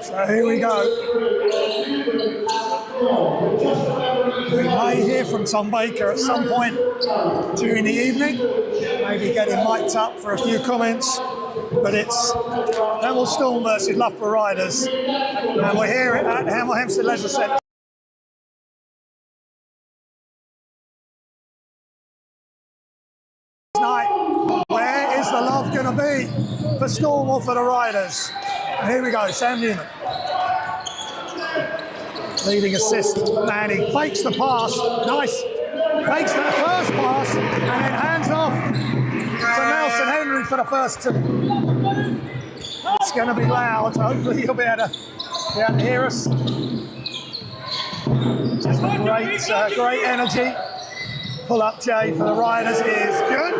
So here we go. We may hear from Tom Baker at some point during the evening, maybe get him mic'd up for a few comments, but it's Hemel Storm versus Loughborough Riders, and we're here at Hemel Hempstead Leisure Centre. Tonight, where is the love going to be for Storm or for the Riders? And here we go, Sam Newman. Leading assist, Manny fakes the pass, nice, fakes that first pass, and then hands off to Nelson Henry for the first two. It's going to be loud, hopefully you'll be able to hear us. Just a great energy. Pull up Jay for the Riders is good.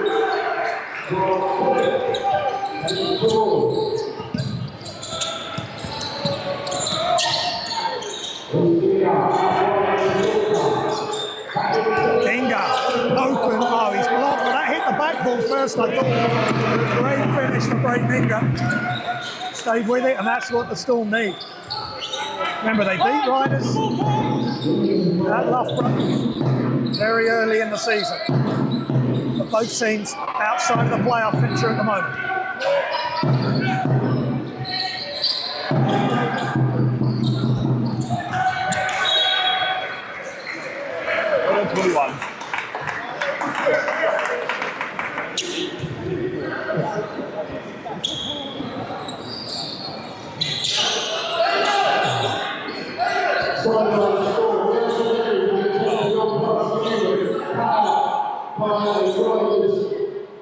Inga, open, oh he's blocked, but that hit the backboard first I thought. Great finish for Brayden Inga. Stayed with it and that's what the Storm need. Remember they beat Riders at Loughborough very early in the season. But both teams outside of the playoff picture at the moment. 21.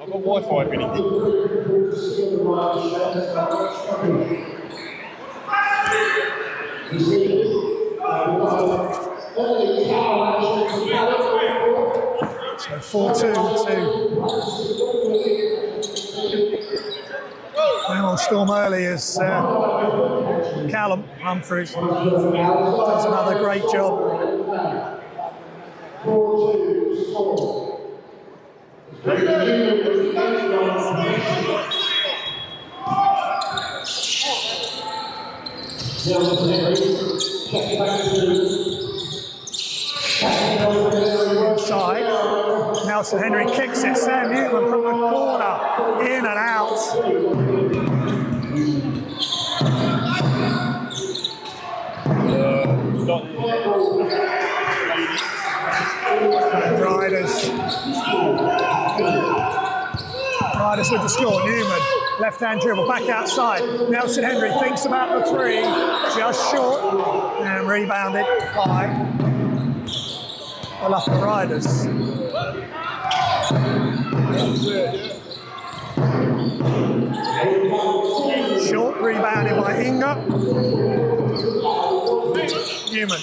I've got Wi-Fi if anything. So 4-2 to Hemel Storm early as Callum Humphreys does another great job. Inside, Nelson Henry kicks it, Sam Newman from the corner, in and out. Riders with the score, Newman, left-hand dribble, back outside. Nelson Henry thinks about the three, just short, and rebounded by the Loughborough Riders. Short, rebounded by Inga. Newman.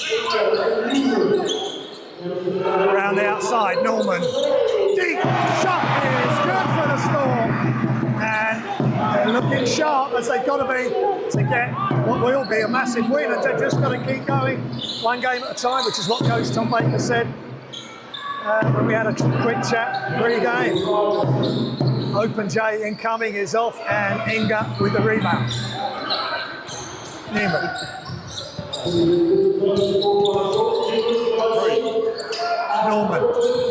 Around the outside, Norman. Deep shot is good for the Storm. And they're looking sharp as they've got to be to get what will be a massive win. And they've just got to keep going one game at a time, which is what Coach Tom Baker said when we had a quick chat pre-game. Open J incoming is off, and Inga with the rebound. Newman. Norman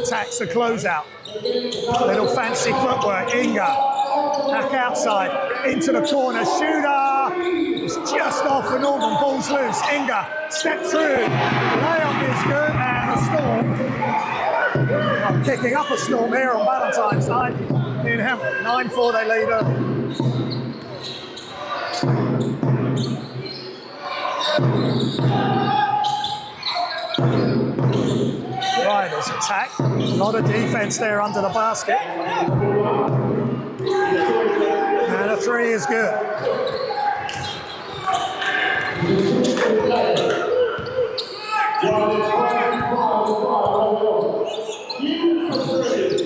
attacks the closeout. Little fancy footwork. Inga. Back outside. Into the corner. Shooter. It's just off for Norman. Ball's loose. Inga. Step through. Layup is good. And the Storm. I'm kicking up a Storm here on Valentine's night in Hemel. 9-4 they lead her. Riders attack. A lot of defense there under the basket. And a three is good.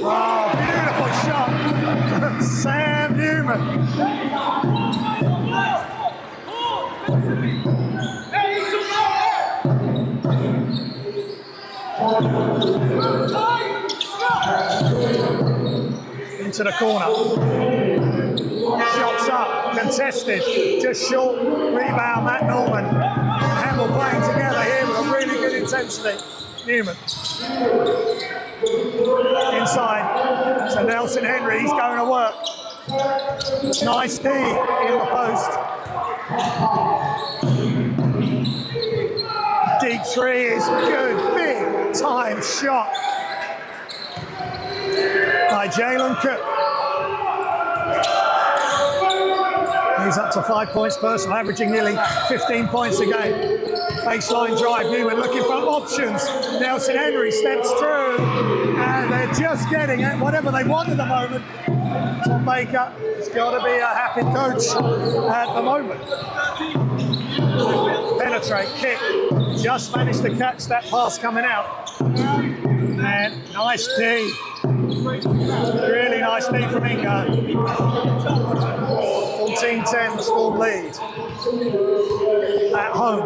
Oh, beautiful shot. Sam Newman. into the corner. Shots up, contested, just short rebound, Matt Norman. Hemel playing together here with a really good intensity. Newman. Inside to Nelson Henry, he's going to work. Nice D in the post. Deep three is good, big time shot by Jalen Cook. He's up to 5 points personal, averaging nearly 15 points a game. Baseline drive, Newman looking for options. Nelson Henry steps through, and they're just getting it, whatever they want at the moment. Tom Baker has got to be a happy coach at the moment. Penetrate, kick, just managed to catch that pass coming out. And nice D. Really nice D from Inga. 14-10, the Storm lead. At home.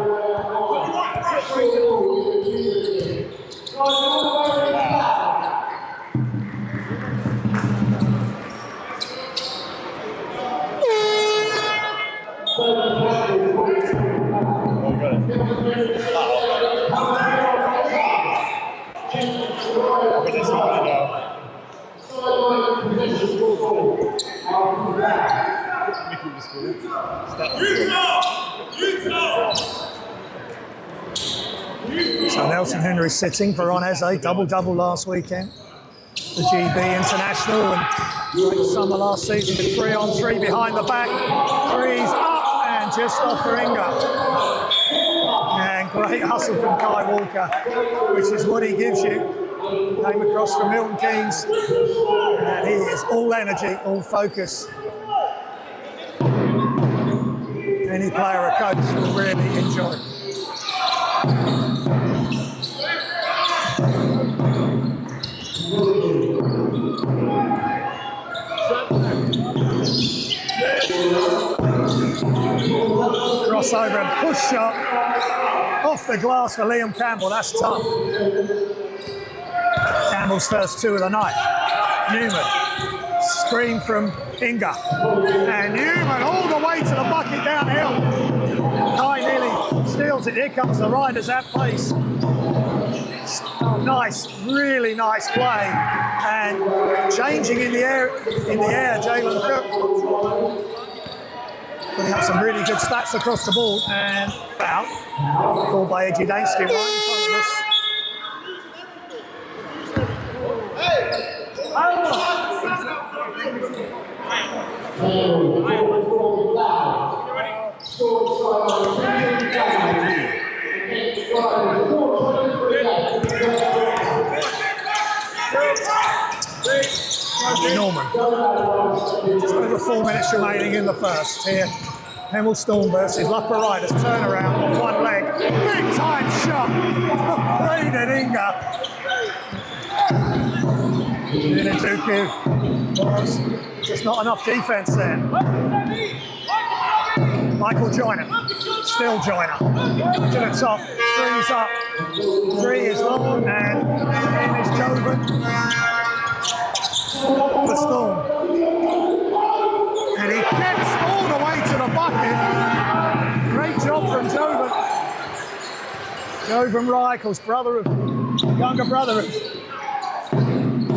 So Nelson Henry sitting for Oneze, double-double last weekend. The GB International, and great summer last season with 3-on-3 behind the back. Threes up and just off for Inga. And great hustle from Kai Walker, which is what he gives you. Came across from Milton Keynes, and he is all energy, all focus. Any player a coach will really enjoy. Crossover and push shot off the glass for Liam Campbell. That's tough. Campbell's first two of the night. Newman, screen from Inga. And Newman all the way to the bucket downhill. Kai nearly steals it. Here comes the Riders at pace. Oh, nice, really nice play. And changing in the air, Jalen Cook. Putting up some really good stats across the board. And foul. Called by Edgy Dansky right in front of us. Norman. Just over 4 minutes remaining in the first here. Hemel Storm versus Loughborough Riders. Turnaround on one leg. Big time shot. Braden Inga. Nituku was just not enough defense there. Michael Joyner. Still Joyner. To the top. Three's up. Three is long, and in is Joven. The Storm. And he gets all the way to the bucket. Great job from Joven. Joven Reichel's younger brother of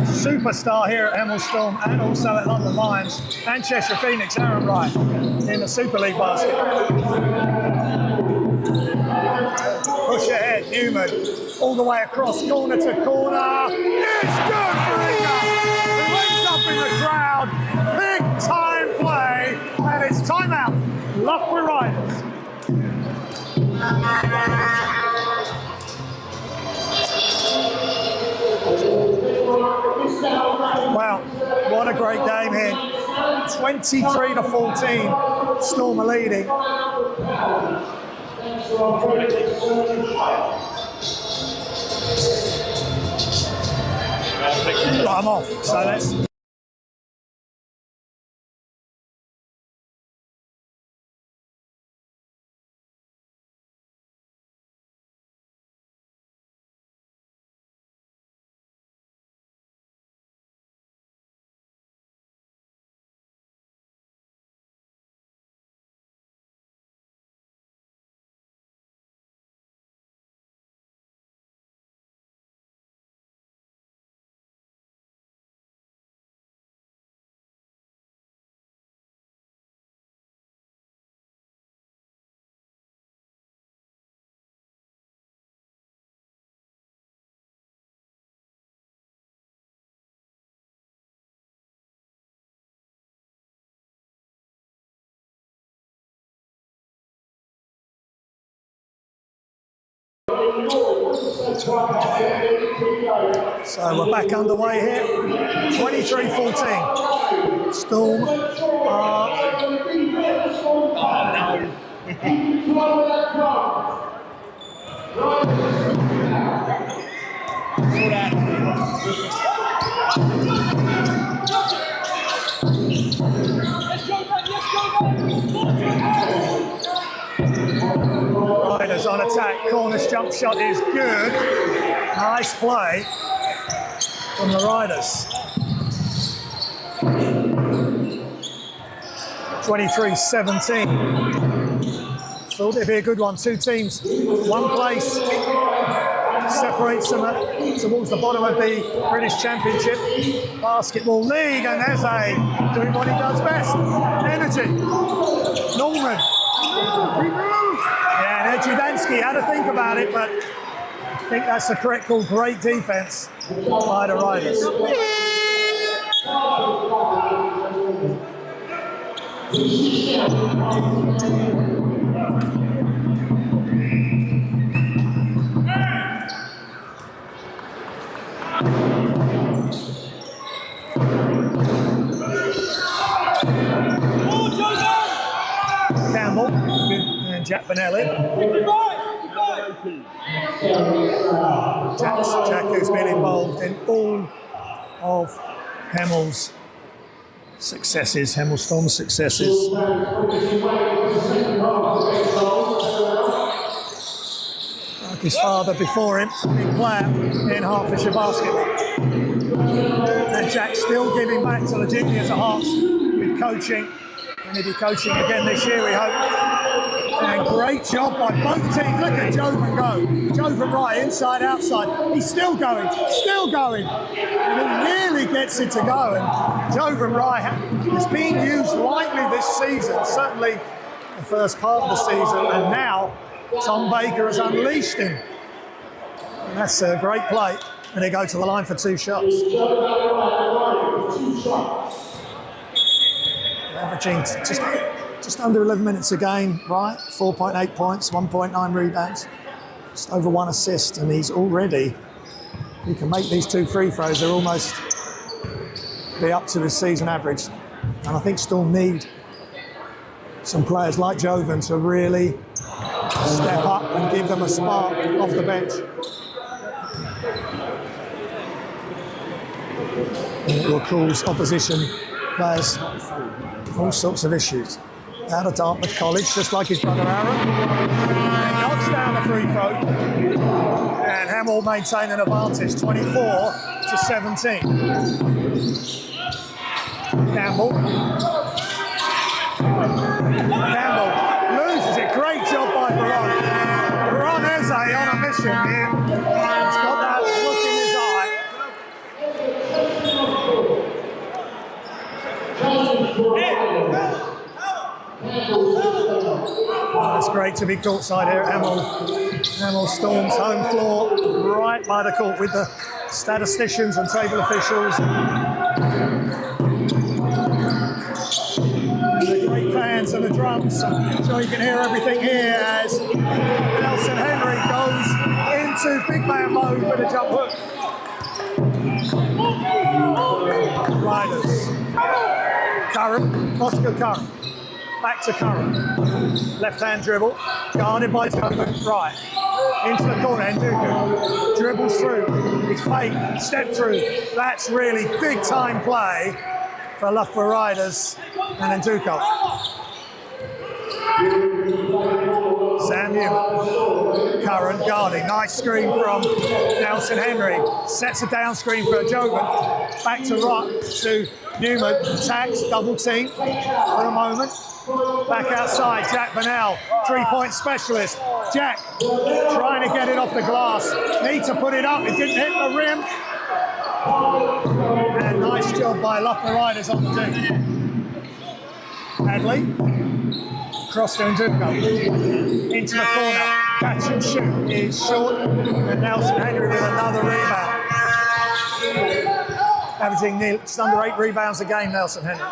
superstar here at Hemel Storm and also at London Lions and Cheshire Phoenix, Aaron Wright, in the Super League basket. Push ahead, Newman, all the way across, corner to corner. It's good for Inga. He wakes up in the crowd. Big time play, and it's timeout. Loughborough Riders. Wow, what a great game here. 23-14, Storm are leading. I'm off, so let's So we're back underway here. 23-14. Storm are Riders on attack. Cornish jump shot is good. Nice play from the Riders. 23-17. Thought it'd be a good one. Two teams, one place separates them towards the bottom of the British Championship Basketball League, and Eze doing what he does best. Energy. Norman. Yeah, and Edjudansky had to think about it, but I think that's the correct call. Great defense by the Riders. Campbell and Jack Benelli. Jack who's been involved in all of Hemel's successes, Hemel Storm's successes. Like his father before him, big player in Hertfordshire basketball. And Jack still giving back to the juniors at Hearts with coaching. And he'll be coaching again this year, we hope. And great job by both teams. Look at Jovan go. Jovan right, inside, outside. He's still going. And he really gets it to go. And Jovan Rye is being used lightly this season, certainly the first part of the season. And now Tom Baker has unleashed him. And that's a great play. And they go to the line for two shots. Averaging just under 11 minutes a game, right? 4.8 points, 1.9 rebounds, just over 1 assist, and he's already, he can make these 2 free throws, they'll almost be up to his season average. And I think Storm need some players like Jovan to really step up and give them a spark off the bench. And it will cause opposition players all sorts of issues. Out of Dartmouth College, just like his brother Aaron. And knocks down the free throw. And Hemel maintain an advantage, 24-17. Campbell loses it. Great job by Baron. Baron Eze on a mission here. He's got that look in his eye. Oh, it's great to be courtside here at Hemel Storm's home floor, right by the court with the statisticians and table officials. And the great fans and the drums, so you can hear everything here as Nelson Henry goes into big man mode with a jump hook. Riders. Curran, Oscar Curran. Back to Curran. Left-hand dribble, guarded by Jovan. Right. Into the corner, Nduku. Dribbles through. He's fake, step through. That's really big-time play for Loughborough Riders and Nduku. Sam Newman. Curran guarding. Nice screen from Nelson Henry. Sets a down screen for Jovan. Back to Newman. Attacks, double team for a moment. Back outside, Jack Bennell, 3-point specialist. Jack trying to get it off the glass. Need to put it up, it didn't hit the rim. And nice job by Loughborough Riders on the team. Hadley, cross to Nduku. Into the corner, catch and shoot is short. And Nelson Henry with another rebound. Averaging just under 8 rebounds a game, Nelson Henry.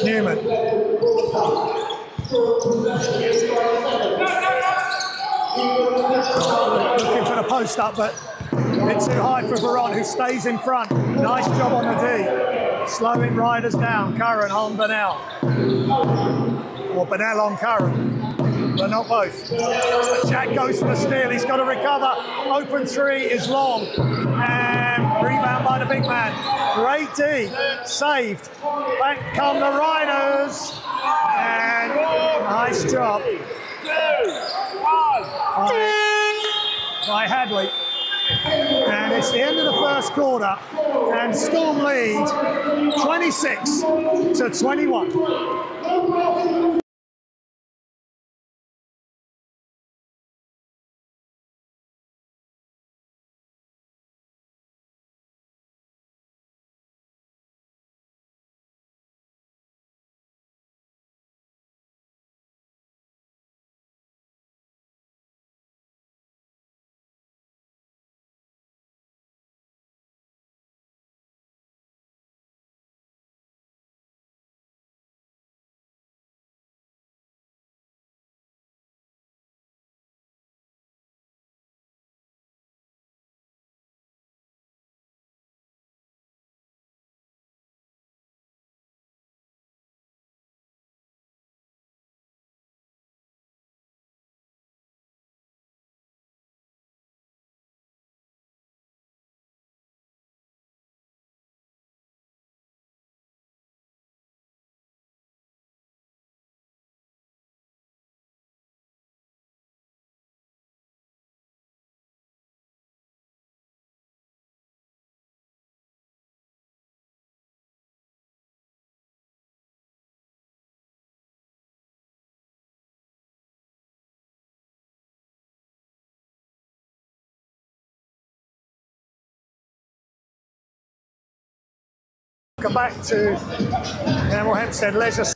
Newman. Looking for the post up, but a bit too high for Veron, who stays in front. Nice job on the D. Slowing riders down. Curran on Bennell. Or Bennell on Curran. But not both. Jack goes for the steal. He's got to recover. Open three is long. And rebound by the big man. Great D. Saved. Back come the riders. And nice job by Hadley. And it's the end of the first quarter. And Storm lead 26-21. Welcome back to Hemel Hempstead Leisure.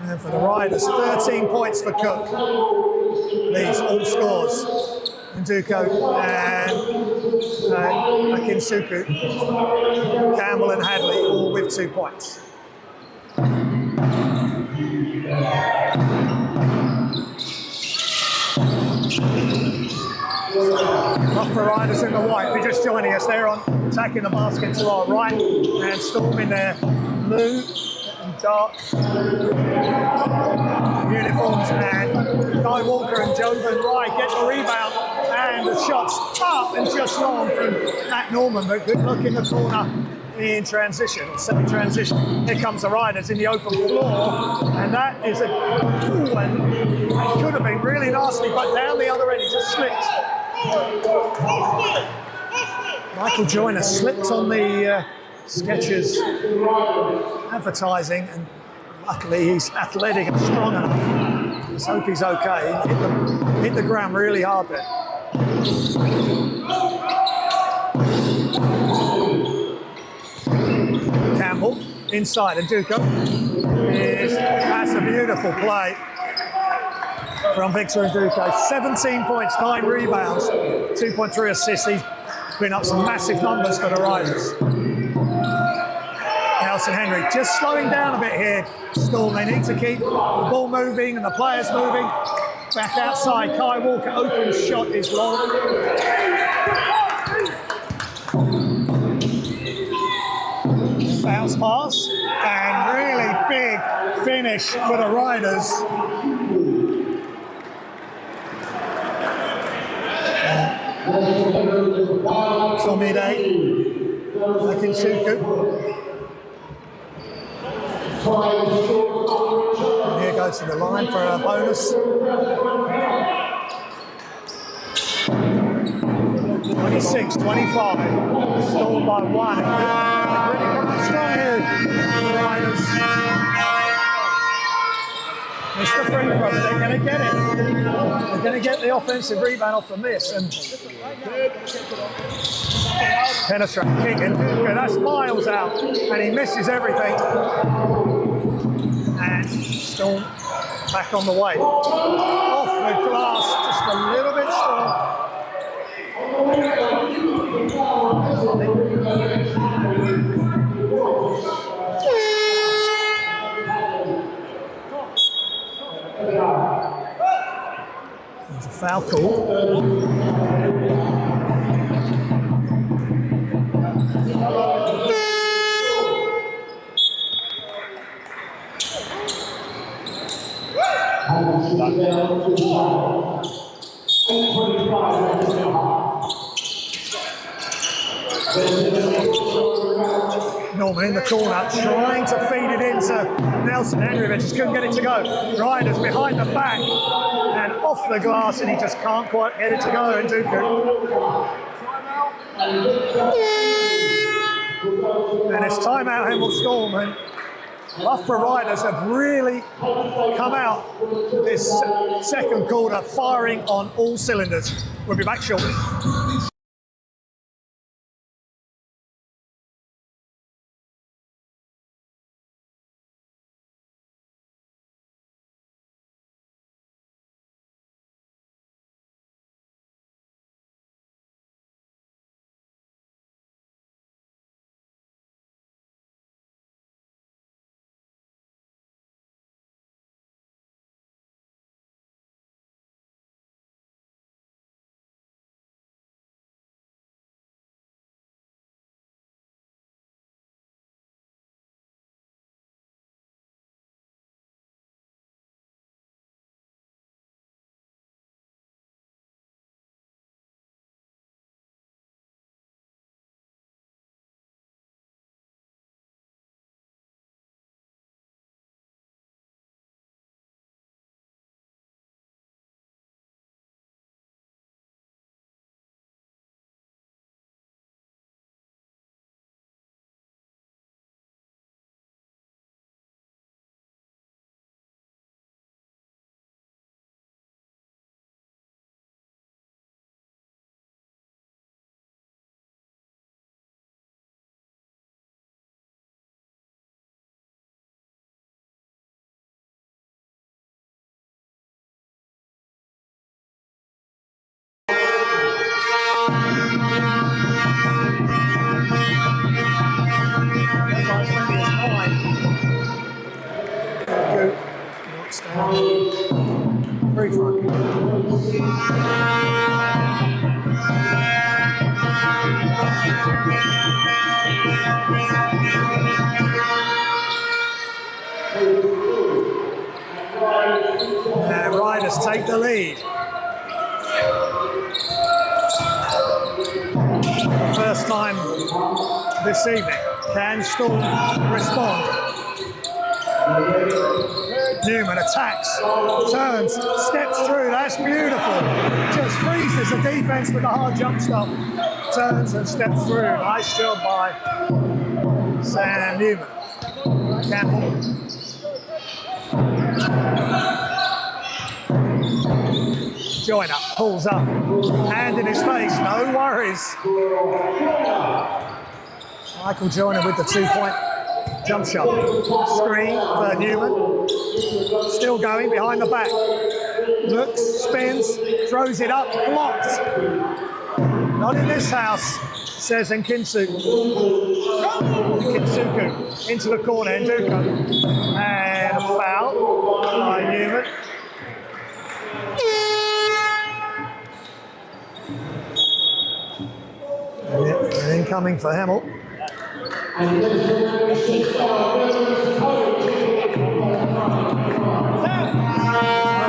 And for the Riders, 13 points for Cook. Leads all scores. Nduko and Akinsuku, Campbell and Hadley all with 2 points. Loughborough Riders in the white. If you're just joining us, they're on attacking the basket to our right and Storm in their blue and dark uniforms, and Guy Walker and Jovan Wright get the rebound, and the shot's up and just long from Matt Norman, but good look in the corner in transition, semi-transition. Here comes the Riders in the open floor, and that is a cool one. It could have been really nasty, but down the other end, he just slipped. Michael Joyner slipped on the Skechers advertising, and luckily he's athletic and strong enough. Let's hope he's okay. Hit the ground really hard there. Campbell inside, and Duco that's a beautiful play from Victor Nduko. 17 points, 9 rebounds, 2.3 assists. He's been up some massive numbers for the Riders. Nelson Henry just slowing down a bit here. Storm, they need to keep the ball moving and the players moving. Back outside, Kai Walker, open shot is long. Bounce pass, and really big finish for the Riders. Tomide, Akinsuku. And here goes to the line for a bonus. 26-25, Storm by 1. Really coming strong here. Riders. Missed the free throw, but they're going to get it. They're going to get the offensive rebound off the miss. And penetrate, kick, and that's Miles out. And he misses everything. And Storm back on the way. Off the glass, just a little bit strong. There's a foul call. Norman in the corner, trying to feed it into Nelson. Andreevich just couldn't get it to go. Ryder's behind the back and off the glass, and he just can't quite get it to go. And and it's timeout, Hemel Storm. And Loughborough Riders have really come out this second quarter firing on all cylinders. We'll be back shortly. Free throw. Riders take the lead. First time this evening. Can Storm respond? Newman attacks, turns, steps through, that's beautiful. Just freezes the defense with a hard jump stop. Turns and steps through. Nice job by Sam Newman. Campbell. Joyner pulls up, hand in his face, no worries. Michael Joyner with the 2-point jump shot. Screen for Newman. Still going behind the back. Looks, spins, throws it up, blocked. Not in this house, says Nkinsuku. Nkinsuku into the corner, Nduka. And a foul by Newman. And incoming for Hemel.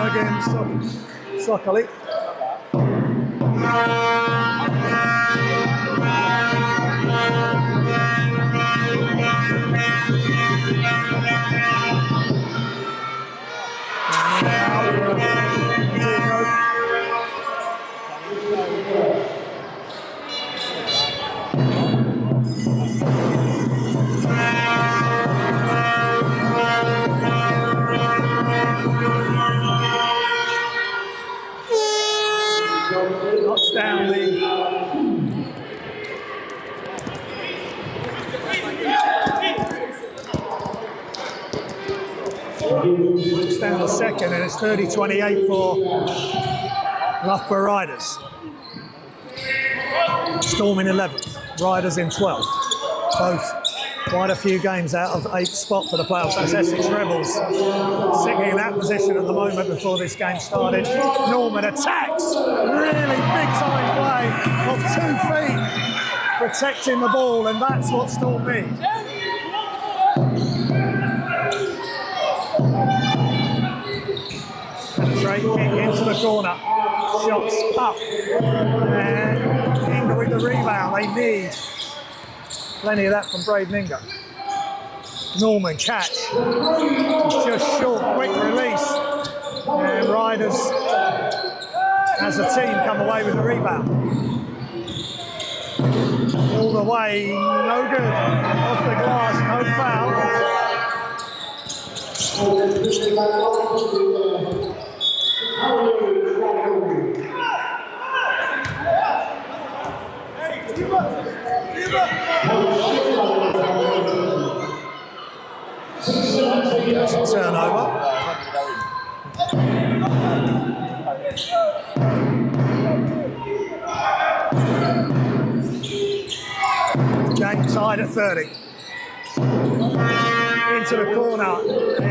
Again, Sokali. second, and it's 30-28 for Loughborough Riders. Storm in 11th, Riders in 12th. Both quite a few games out of 8th spot for the playoffs. That's Essex Rebels sitting in that position at the moment before this game started. Norman attacks, really big time play of 2 feet, protecting the ball, and that's what Storm need. Straight kick into the corner, shots up, and Inga with the rebound. They need plenty of that from Braden Inga. Norman catch, it's just short, quick release, and Riders as a team come away with the rebound. All the way, no good, off the glass, no foul. There's a turnover. Game tied at 30. Into the corner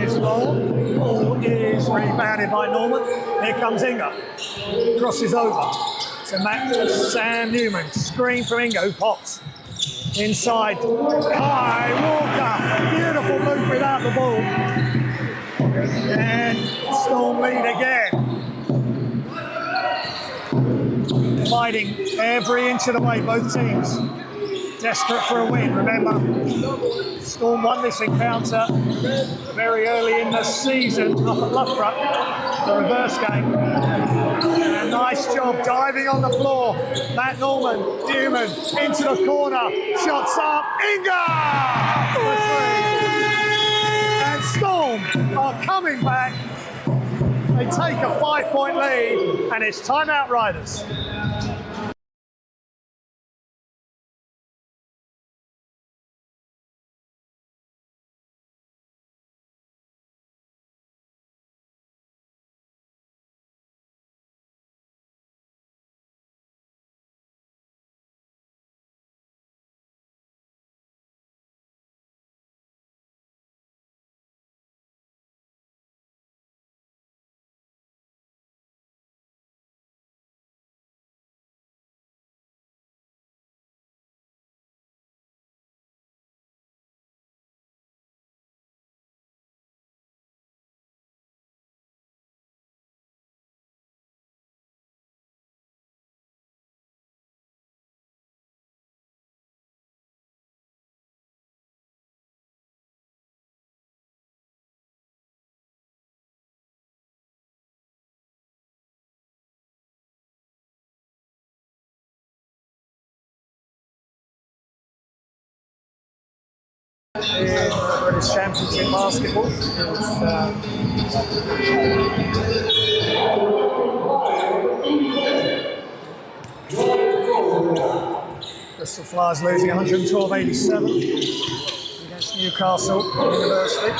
is Long. Ball is rebounded by Norman. Here comes Inga. Crosses over to Sam Newman. Screen from Inga, who pops. Inside, Kai Walker. Beautiful move without the ball. And Storm lead again. Fighting every inch of the way, both teams. Desperate for a win. Remember, Storm won this encounter very early in the season up at Loughborough, the reverse game. And a nice job diving on the floor. Matt Newman into the corner, shots up, Inga! For 3. And Storm are coming back. They take a 5-point lead, and it's timeout Riders. In the British Championship basketball. Bristol Flyers losing 112-87 against Newcastle University.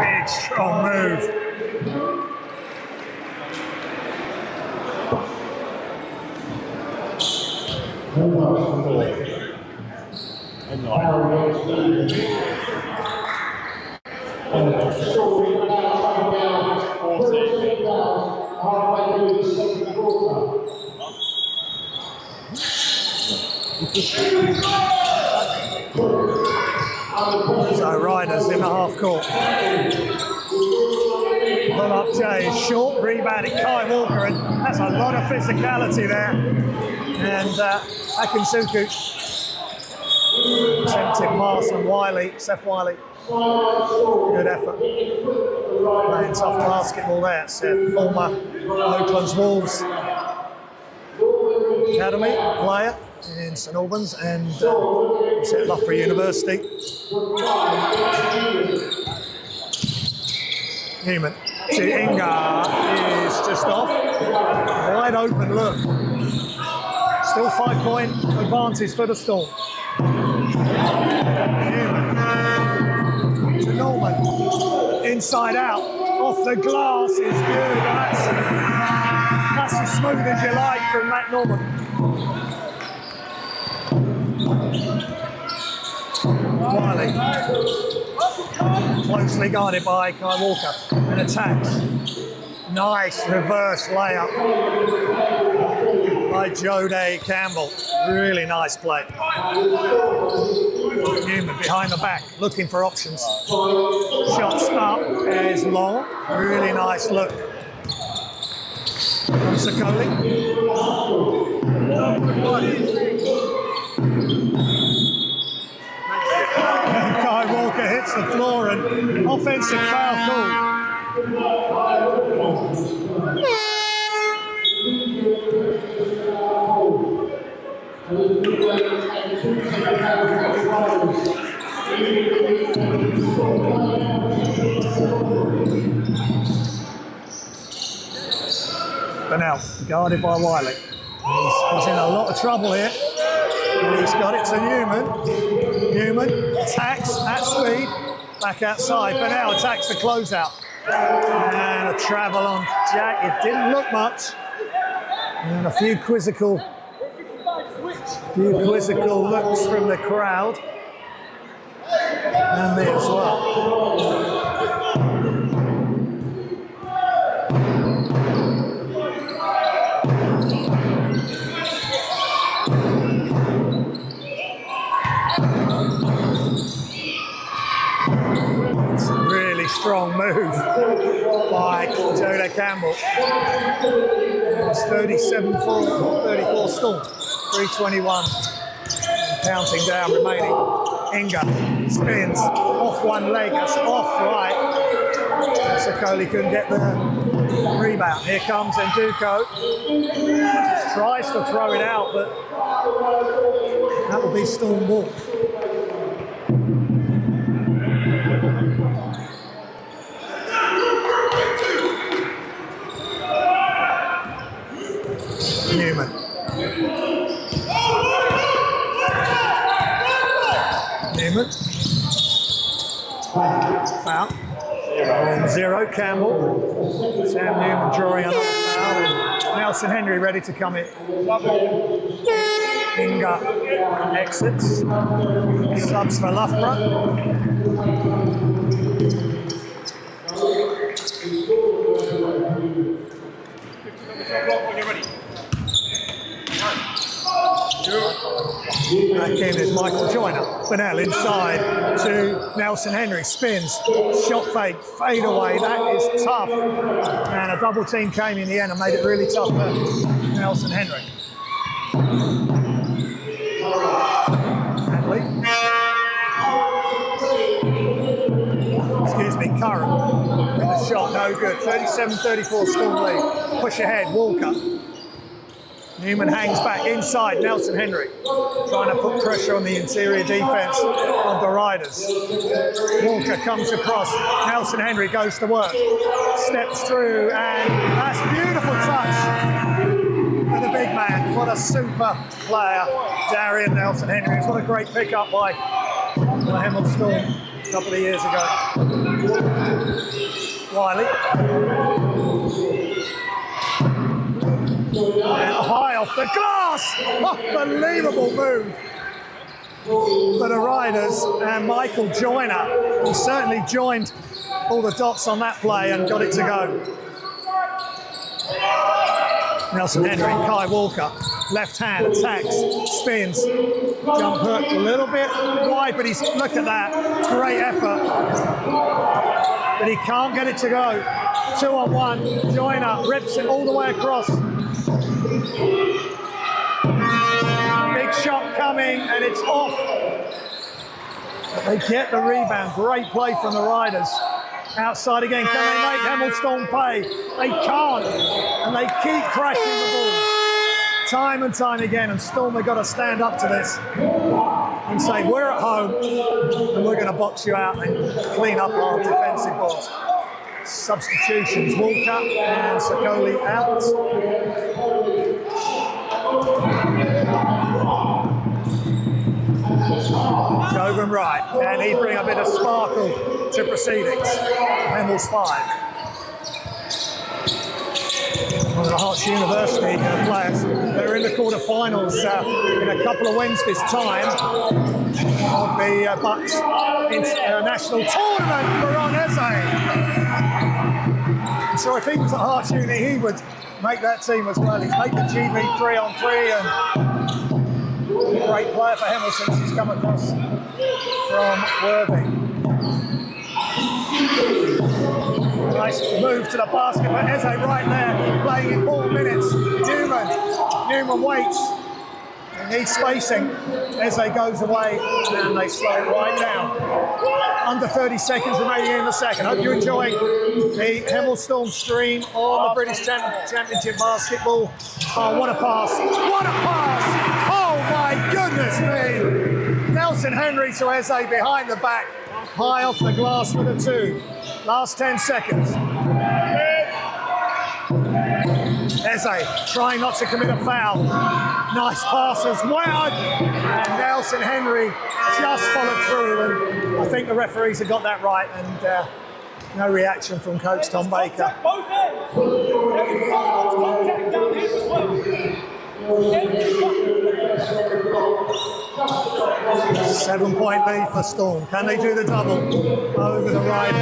Big strong move. So Riders in the half court. Pull up Jay, short rebounded Kai Walker, and that's a lot of physicality there. And Akinsuku, attempted pass on Wiley, Seth Wiley. Good effort. Playing tough basketball there. Seth, former Oakland's Wolves Academy player in St Albans and at Loughborough University. Newman to Inga is just off. Wide open look. Still 5-point advantage for the Storm. Newman to Norman. Inside out. Off the glass is good. That's as smooth as you like from Matt Norman. Wiley. Closely guarded by Kai Walker. And attacks. Nice reverse layup by Jode Campbell. Really nice play. Newman behind the back, looking for options. Shots up is long. Really nice look from Sakoli. Kai Walker hits the floor and offensive foul call. But now, guarded by Wiley. He's in a lot of trouble here. And he's got it to Newman. Newman attacks at speed. Back outside, but now attacks the closeout. And a travel on Jack. It didn't look much. And a few quizzical looks from the crowd. And me as well. It's a really strong move by Jode Campbell. It's 37-34 Storm. 3:21. Counting down remaining. Inga spins off one leg, that's off right. Sakoli couldn't get the rebound. Here comes Nduko. Tries to throw it out, but that will be Storm ball. Newman. Newman. Foul. 0, Campbell. Sam Newman drawing another foul. Nelson Henry ready to come in. Inga exits. Subs for Loughborough. Back in is Michael Joyner. Bernal inside to Nelson Henry. Spins. Shot fake. Fade away. That is tough. And a double team came in the end and made it really tough for Nelson Henry. Hadley. Excuse me, Curran. With the shot, no good. 37-34 Storm lead. Push ahead, Walker. Newman hangs back inside, Nelson Henry. Trying to put pressure on the interior defense of the Riders. Walker comes across, Nelson Henry goes to work. Steps through, and that's beautiful touch for the big man. What a super player, Darian Nelson Henry. What a great pickup by the Hemel Storm a couple of years ago. Wiley. And high off the glass! Unbelievable move for the Riders. And Michael Joyner, who certainly joined all the dots on that play and got it to go. Nelson Henry, Kai Walker, left hand, attacks, spins, jump hook a little bit wide, but he's, look at that, great effort. But he can't get it to go. 2-on-1, Joyner rips it all the way across. Big shot coming, and it's off. But they get the rebound. Great play from the Riders. Outside again. Can they make Hemel Storm pay? They can't. And they keep crashing the ball. Time and time again. And Storm have got to stand up to this and say, we're at home and we're going to box you out and clean up our defensive balls. Substitutions. Walker and Sakoli out. Jovan Wright. Can he bring a bit of sparkle to proceedings? Hemel's 5. One of the Herts University players. They're in the quarterfinals in a couple of Wednesdays' time of the Bucks International Tournament for Ron Eze. So if he was at Herts Uni, he would make that team as well. He's made the GB 3-on-3 and a great player for Hemel since he's come across from Worthing. Nice move to the basket, but Eze right there, playing important minutes. Newman waits. He needs spacing. Eze goes away, and they slow it right down. Under 30 seconds remaining in the second. Hope you enjoy the Hemel Storm stream on the British Championship Basketball. Oh, what a pass. What a pass. Oh, my goodness me. Nelson Henry to Eze behind the back. High off the glass with a 2. Last 10 seconds. Eze trying not to commit a foul. Nice pass as well. And Nelson Henry just followed through. And I think the referees have got that right. And no reaction from Coach Tom Baker. Both ends. Contact down here as well. 7-point lead for Storm. Can they do the double over the Riders?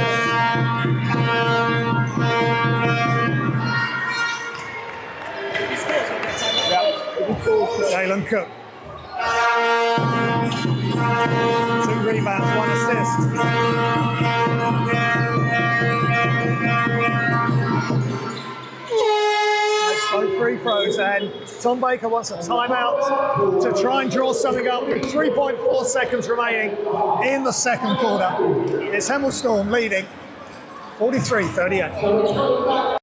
Jalen Cook. 2 rebounds, 1 assist. Both free throws, and Tom Baker wants a timeout to try and draw something up with 3.4 seconds remaining in the second quarter. It's Hemel Storm leading 43-38.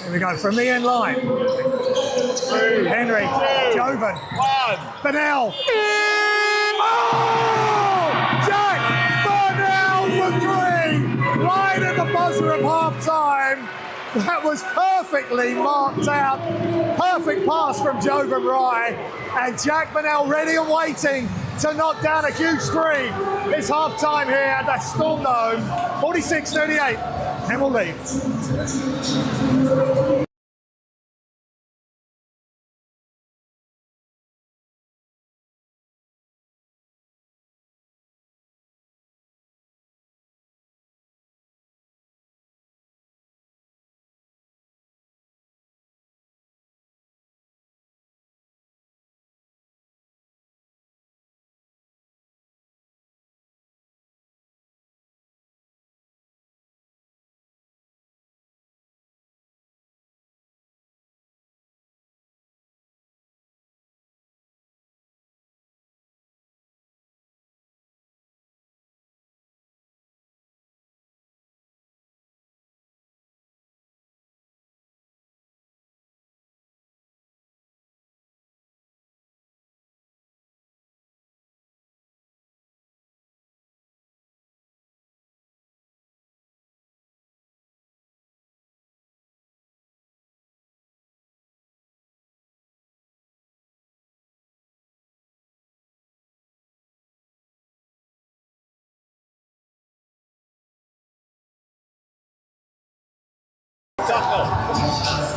Here we go, from the end line. Henry, Jovan, Bennell. Oh! Jack Bennell for 3! Right at the buzzer of half-time. That was perfectly marked out. Perfect pass from Jovan Wright. And Jack Bennell ready and waiting to knock down a huge 3. It's half-time here at the Storm Dome. 46-38. Hemel leads.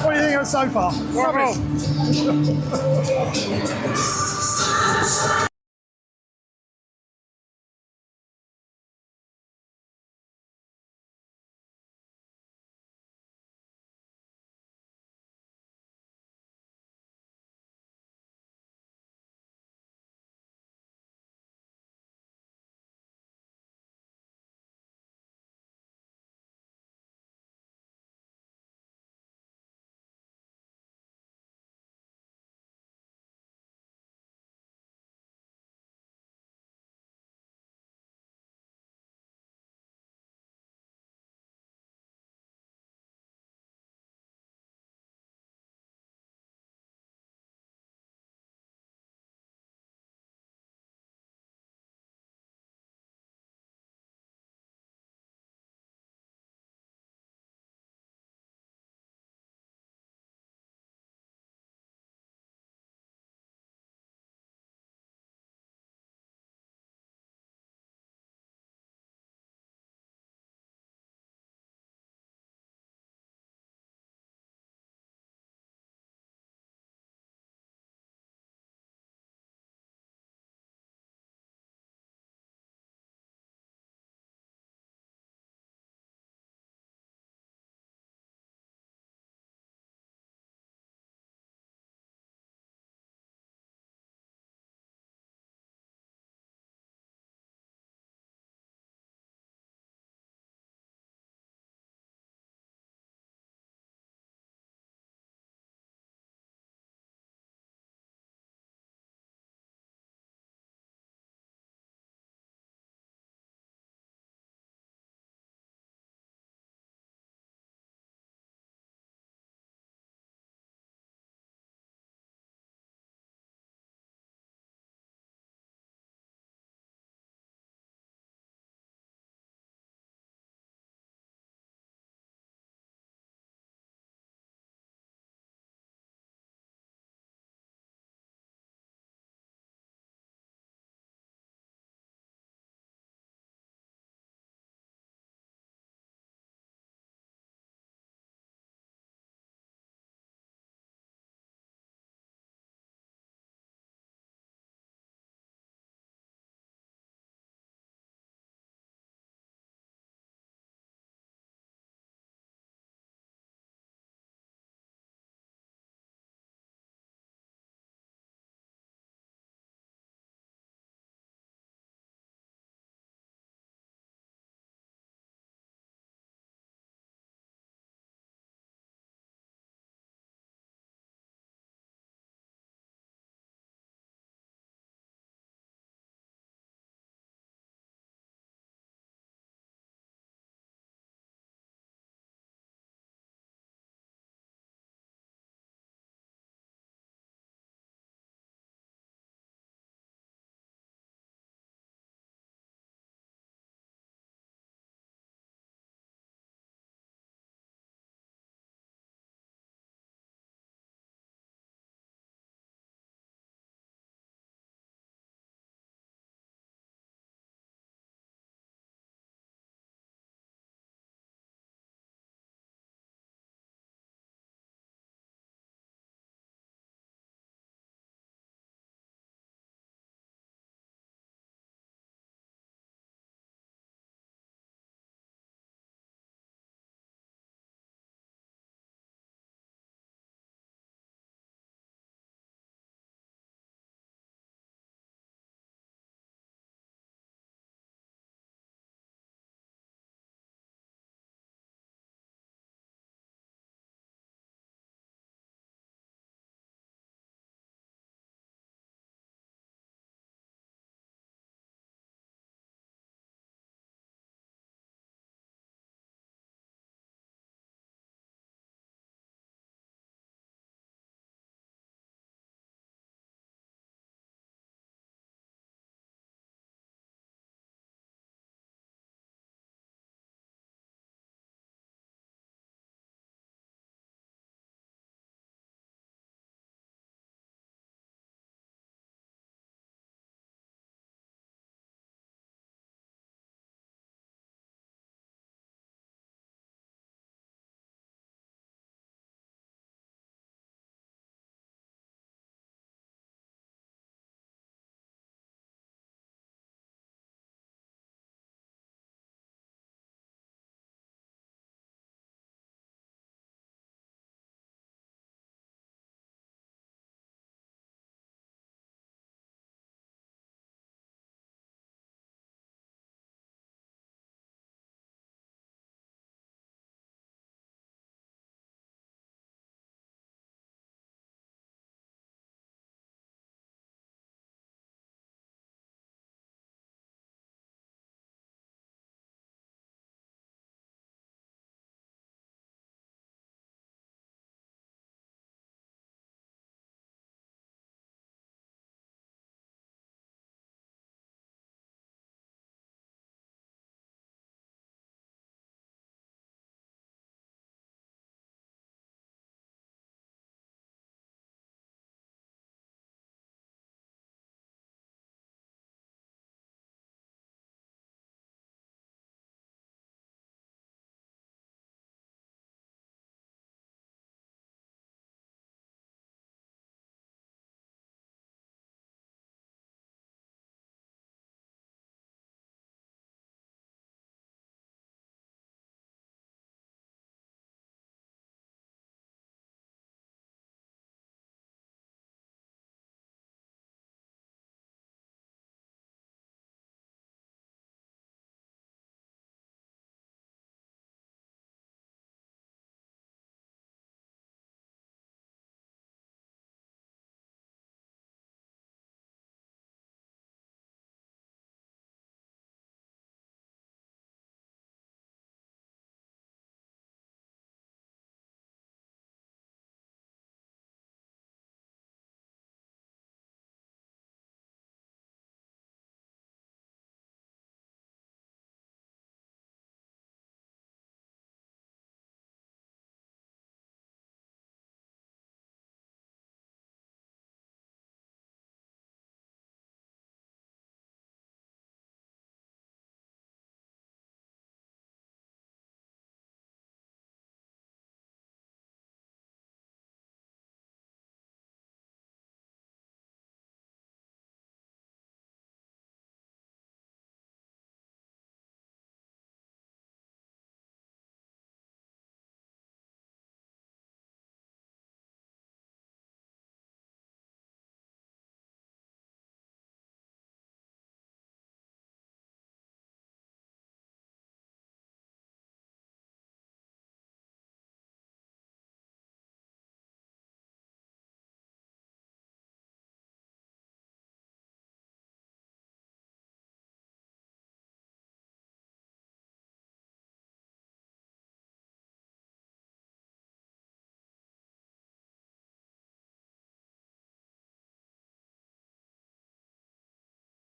What do you think of it so far? Rubbish.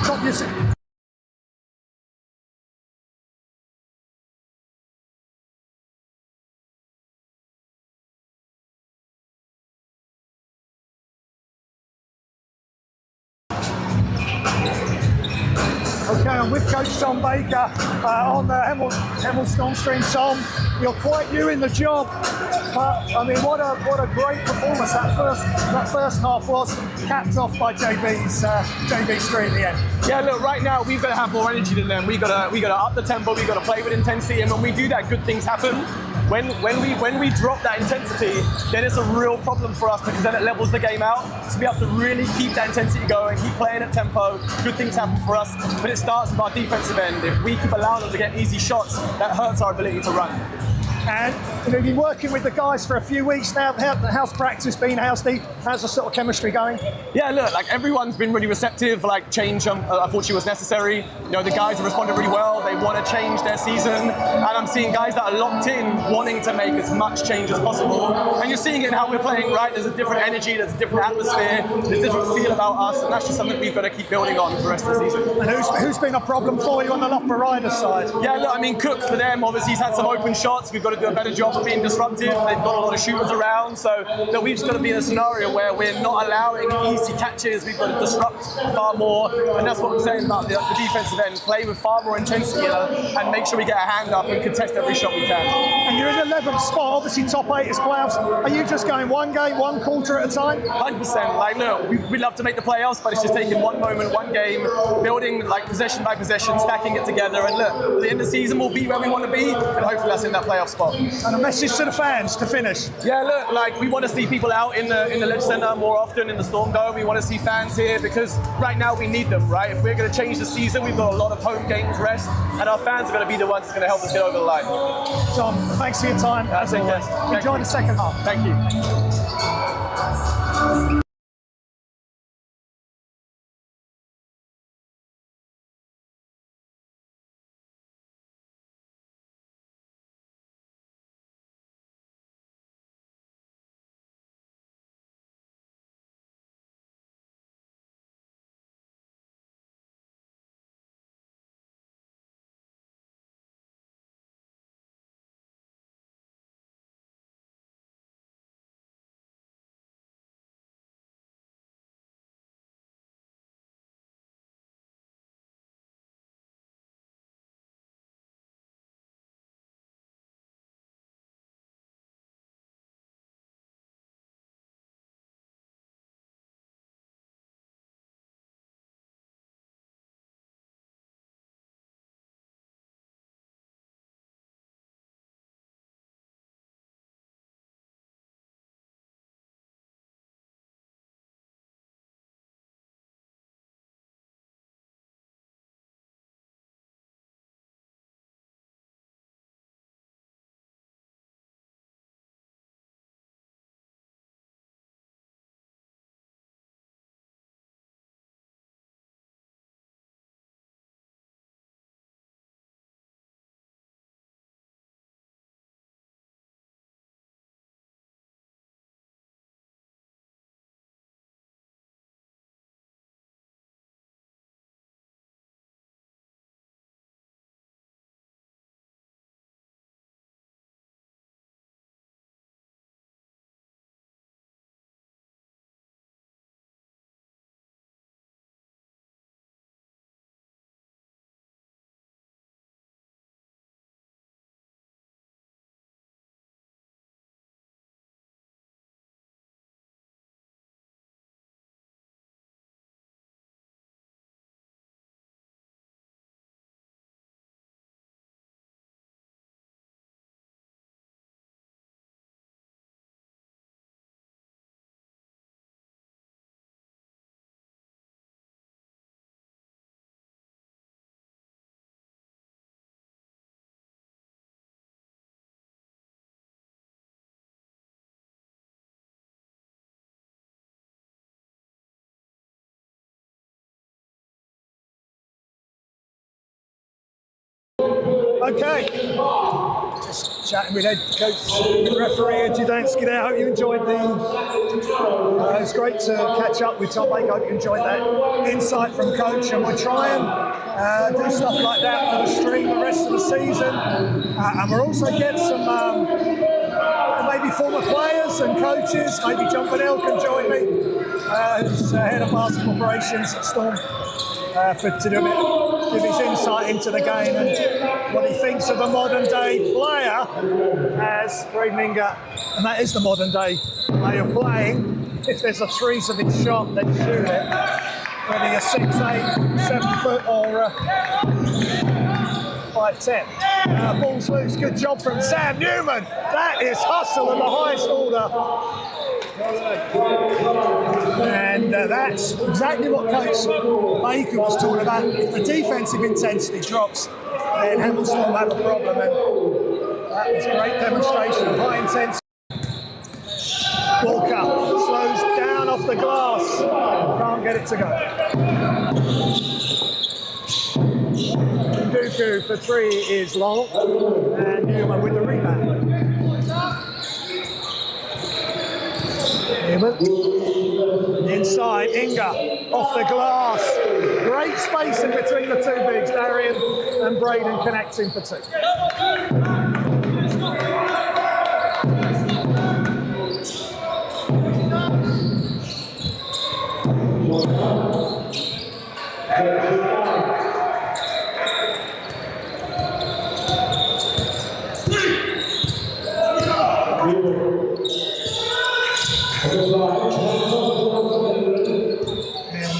top your... Okay, I'm with Coach Tom Baker on the Hemel Storm Stream. Tom, you're quite new in the job, but I mean, what a great performance that first half was, capped off by JB's three in the end. Yeah, look, right now we've got to have more energy than them. We got to up the tempo. We got to play with intensity, and when we do that, good things happen. When we drop that intensity, then it's a real problem for us because then it levels the game out. So we have to really keep that intensity going, keep playing at tempo. Good things happen for us, but it starts with our defensive end. If we keep allowing them to get easy shots, that hurts our ability to run. And you've been working with the guys for a few weeks now. How's practice been? How's the sort of chemistry going? Yeah, look, like everyone's been really receptive. Like change, unfortunately, was necessary. You know, the guys have responded really well. They want to change their season, and I'm seeing guys that are locked in, wanting to make as much change as possible. And you're seeing it in how we're playing, right? There's a different energy, there's a different atmosphere, there's a different feel about us, and that's just something we've got to keep building on for the rest of the season. And who's been a problem for you on the Loughborough Riders side? Yeah, look, I mean, Cook for them, obviously he's had some open shots. We've got to do a better job of being disruptive. They've got a lot of shooters around, so look, we've just got to be in a scenario where we're not allowing easy catches. We've got to disrupt far more, and that's what I'm saying about the defensive end. Play with far more intensity and make sure we get a hand up and contest every shot we can. And you're in the 11th spot, obviously top 8 is playoffs. Are you just going one game, one quarter at a time? 100%. Like, look, we'd love to make the playoffs, but it's just taking one moment, one game, building like possession by possession, stacking it together, and look, at the end of the season we'll be where we want to be, and hopefully that's in that playoff spot. And a message to the fans to finish. Yeah, look, like we want to see people out in the Ledge Centre more often in the Storm Dome. We want to see fans here because right now we need them, right? If we're going to change the season, we've got a lot of home games rest, and our fans are going to be the ones that's going to help us get over the line. Tom, thanks for your time. That's it, yes. Enjoy the second half. Thank you. Okay. Just chatting with head coach, with referee Ed Judanski there. I hope you enjoyed the It's great to catch up with Tom Baker. I hope you enjoyed that insight from Coach, and we'll try and do stuff like that for the stream the rest of the season. And we'll also get some maybe former players and coaches. Maybe John Bonnell can join me, who's head of basketball operations at Storm, to do a bit, give his insight into the game and what he thinks of a modern day player as Braden Inga, and that is the modern day way of playing. If there's a three-something shot, then shoot it. Whether you're 6'8", 7 foot, or 5'10". Ball's loose. Good job from Sam Newman. That is hustle at the highest order. And that's exactly what Coach Baker was talking about. If the defensive intensity drops, then Hemel will have a problem. And that was a great demonstration of high intensity. Walker slows down off the glass. Can't get it to go. Duku for three is long. And Newman with the rebound. Newman. Inside, Inga off the glass. Great spacing between the two bigs, Darian and Braden connecting for two.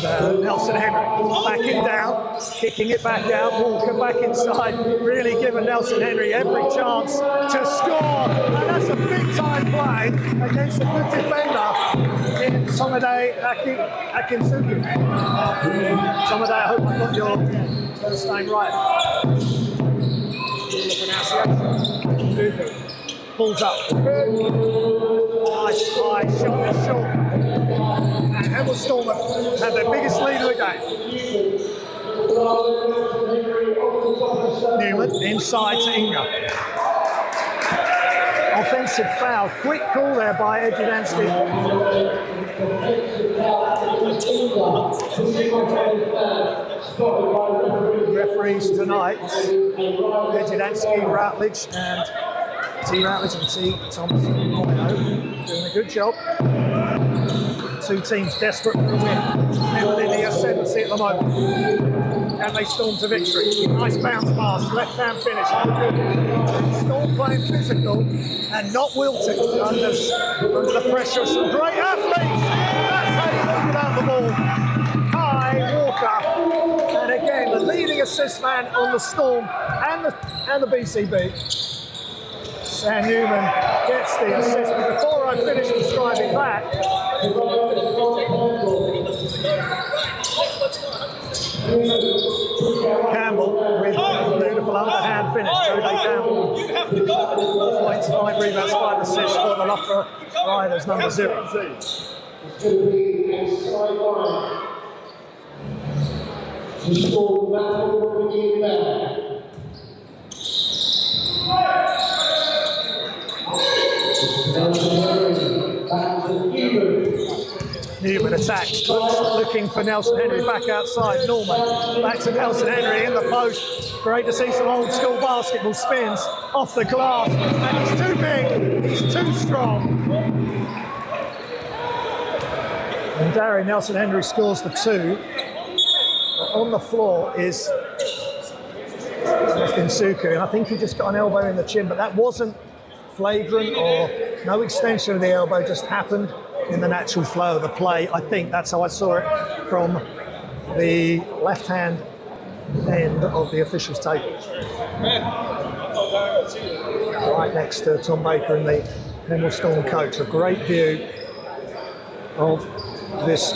And Nelson Henry backing down, kicking it back out, Walker back inside, really giving Nelson Henry every chance to score. And that's a big time play against a good defender in Somade Akinsuku. Somade, I hope I got your first name right. Pronunciation. Pulls up. Nice high shot is short. And Hemel Storm had their biggest lead of the game. Newman inside to Inga. Offensive foul. Quick call there by Edjudansky. Referees tonight, Edjudansky, Routledge, and T. Routledge and T. Thompson doing a good job. Two teams desperate for a win. Hemel in the ascendancy at the moment. And they storm to victory. Nice bounce pass, left-hand finish. Storm playing physical and not wilting under the pressure of some great athletes. That's how you look about the ball. Kai Walker. And again, the leading assist man on the Storm and the BCB. Sam Newman gets the assist, but before I finish describing that, Campbell with a beautiful underhand finish. Jose Campbell. 4 points, 5 rebounds, 5 assists for the Loughborough Riders, number 0. Newman attacks, looking for Nelson Henry back outside. Norman back to Nelson Henry in the post. Great to see some old school basketball spins off the glass. And he's too big, he's too strong. And Darian Nelson Henry scores the 2. On the floor is Kinsuku, and I think he just got an elbow in the chin, but that wasn't flagrant or no extension of the elbow, just happened in the natural flow of the play. I think that's how I saw it from the left-hand end of the officials' table. Right next to Tom Baker and the Hemel Storm coach. A great view of this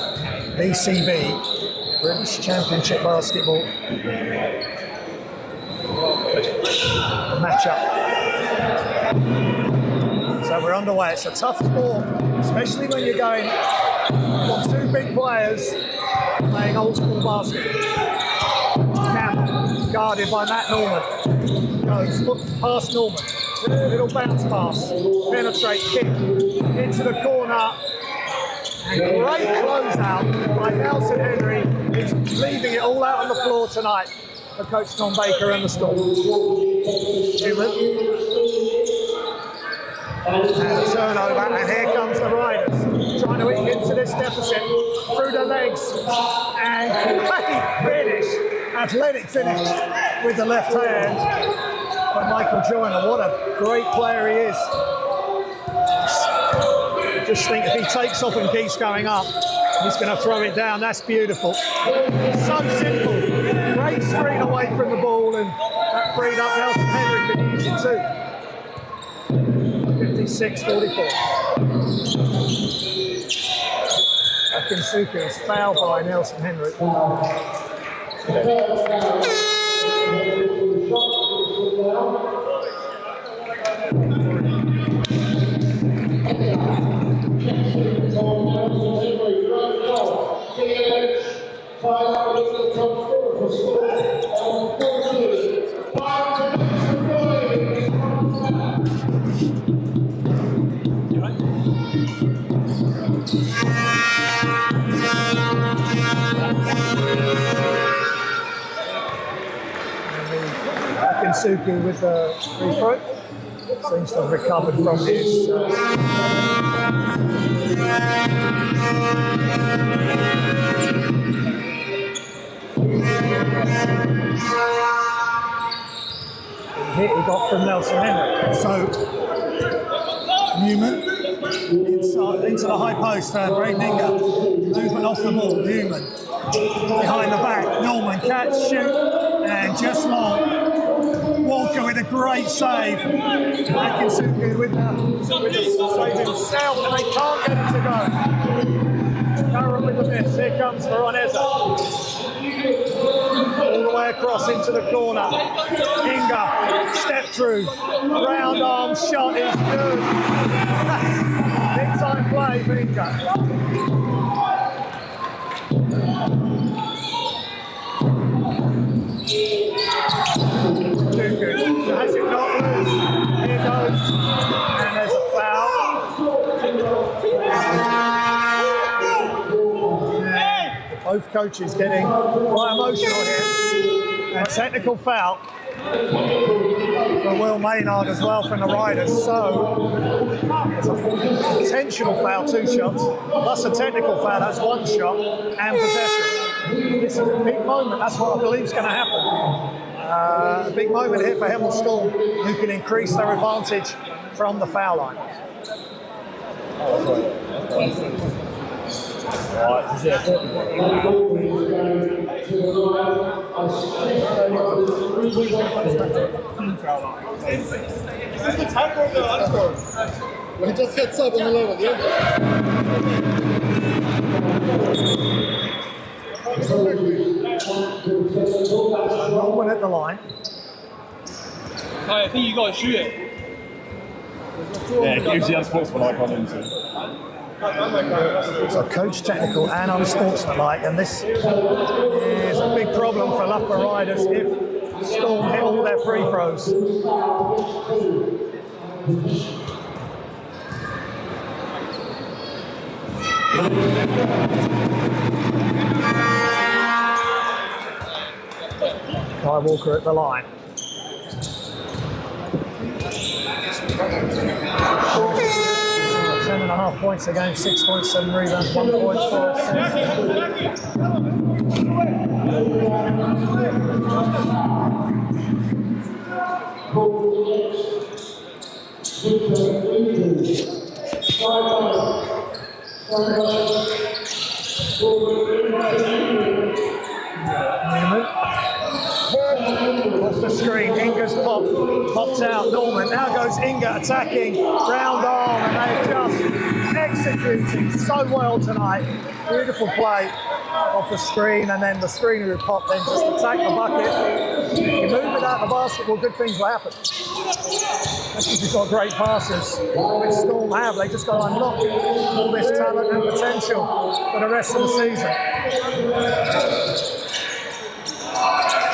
BCB British Championship basketball matchup. So we're underway. It's a tough sport, especially when you're going with 2 big players playing old school basketball. Campbell, guarded by Matt Norman. Goes past Norman. Little bounce pass. Penetrate, kick into the corner. And great closeout by Nelson Henry. He's leaving it all out on the floor tonight for Coach Tom Baker and the Storm. Hemel. And a turnover, and here comes the Riders, trying to eat into this deficit through the legs. And great finish, athletic finish with the left hand by Michael Joyner. What a great player he is. Just think if he takes off and keeps going up, he's going to throw it down. That's beautiful. So simple. Great screen away from the ball, and that freed up Nelson Henry for use it too. 56-44. Akinsuku is fouled by Nelson Henry. Akinsuku with the free throw. Seems to have recovered from his hit he got from Nelson Henry. So Newman inside, into the high post for Braden Inga. Movement off the ball. Newman behind the back. Norman catch, shoot, and just long. Walker with a great save. Akinsuku with the save himself, and they can't get him to go. Curran with the miss. Here comes Veroneza. All the way across into the corner. Inga, step through. Round arm shot is good. Big time play for Inga. Has it not loose? Here goes. And there's a foul. Both coaches getting quite emotional here. And technical foul for Will Maynard as well from the Riders. So it's a intentional foul, 2 shots, plus a technical foul, that's 1 shot, and possession. This is a big moment, that's what I believe is going to happen. A big moment here for Hemel Storm, who can increase their advantage from the foul line. Is this the time for the unscored? Well, he just gets up on the level, yeah? Norman at the line. I think you got to shoot it. Yeah, it gives the unsportsmanlike on him too. So coach technical and unsportsmanlike, and this is a big problem for Loughborough Riders if Storm hit all their free throws. Kai Walker at the line. Ten and a half points a game, 6.7 rebounds, 1.4 assists. Newman. Off the screen, Inga's popped out. Norman, now goes Inga attacking, round arm, and they're just executing so well tonight. Beautiful play off the screen, and then the screener who popped then just attack the bucket. If you move it out the basketball, good things will happen. That's because you've got great passes, which Storm have. They just got to unlock all this talent and potential for the rest of the season.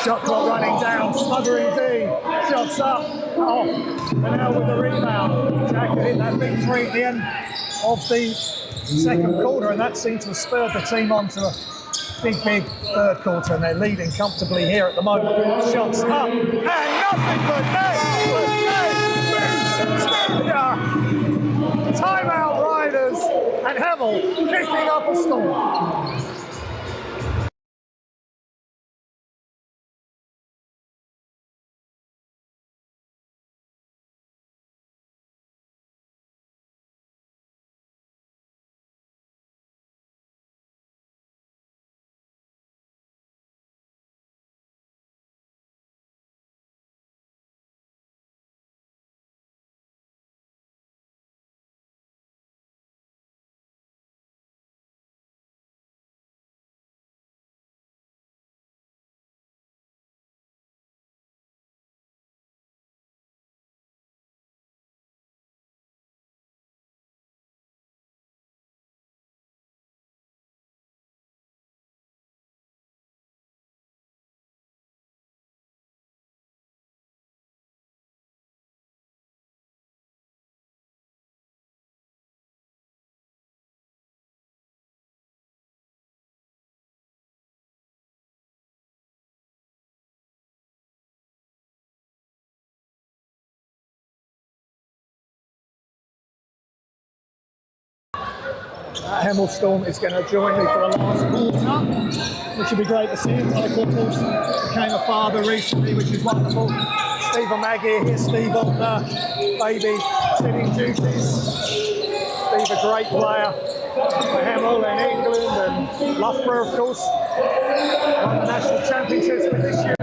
Shot clock running down, smothering D, shots up, off, and now with the rebound. Jack hit that big three at the end of the second quarter, and that seemed to have spurred the team on to a big third quarter, and they're leading comfortably here at the moment. Shots up, and nothing but net. Timeout Riders, and Hemel kicking up a storm. Hemel Storm is going to join me for a last quarter, which would be great to see. Michael, of course, became a father recently, which is wonderful. Steve and Maggie here, Steve on baby sitting duties. Steve, a great player for Hemel in England and Loughborough, of course. Won the national championships with this year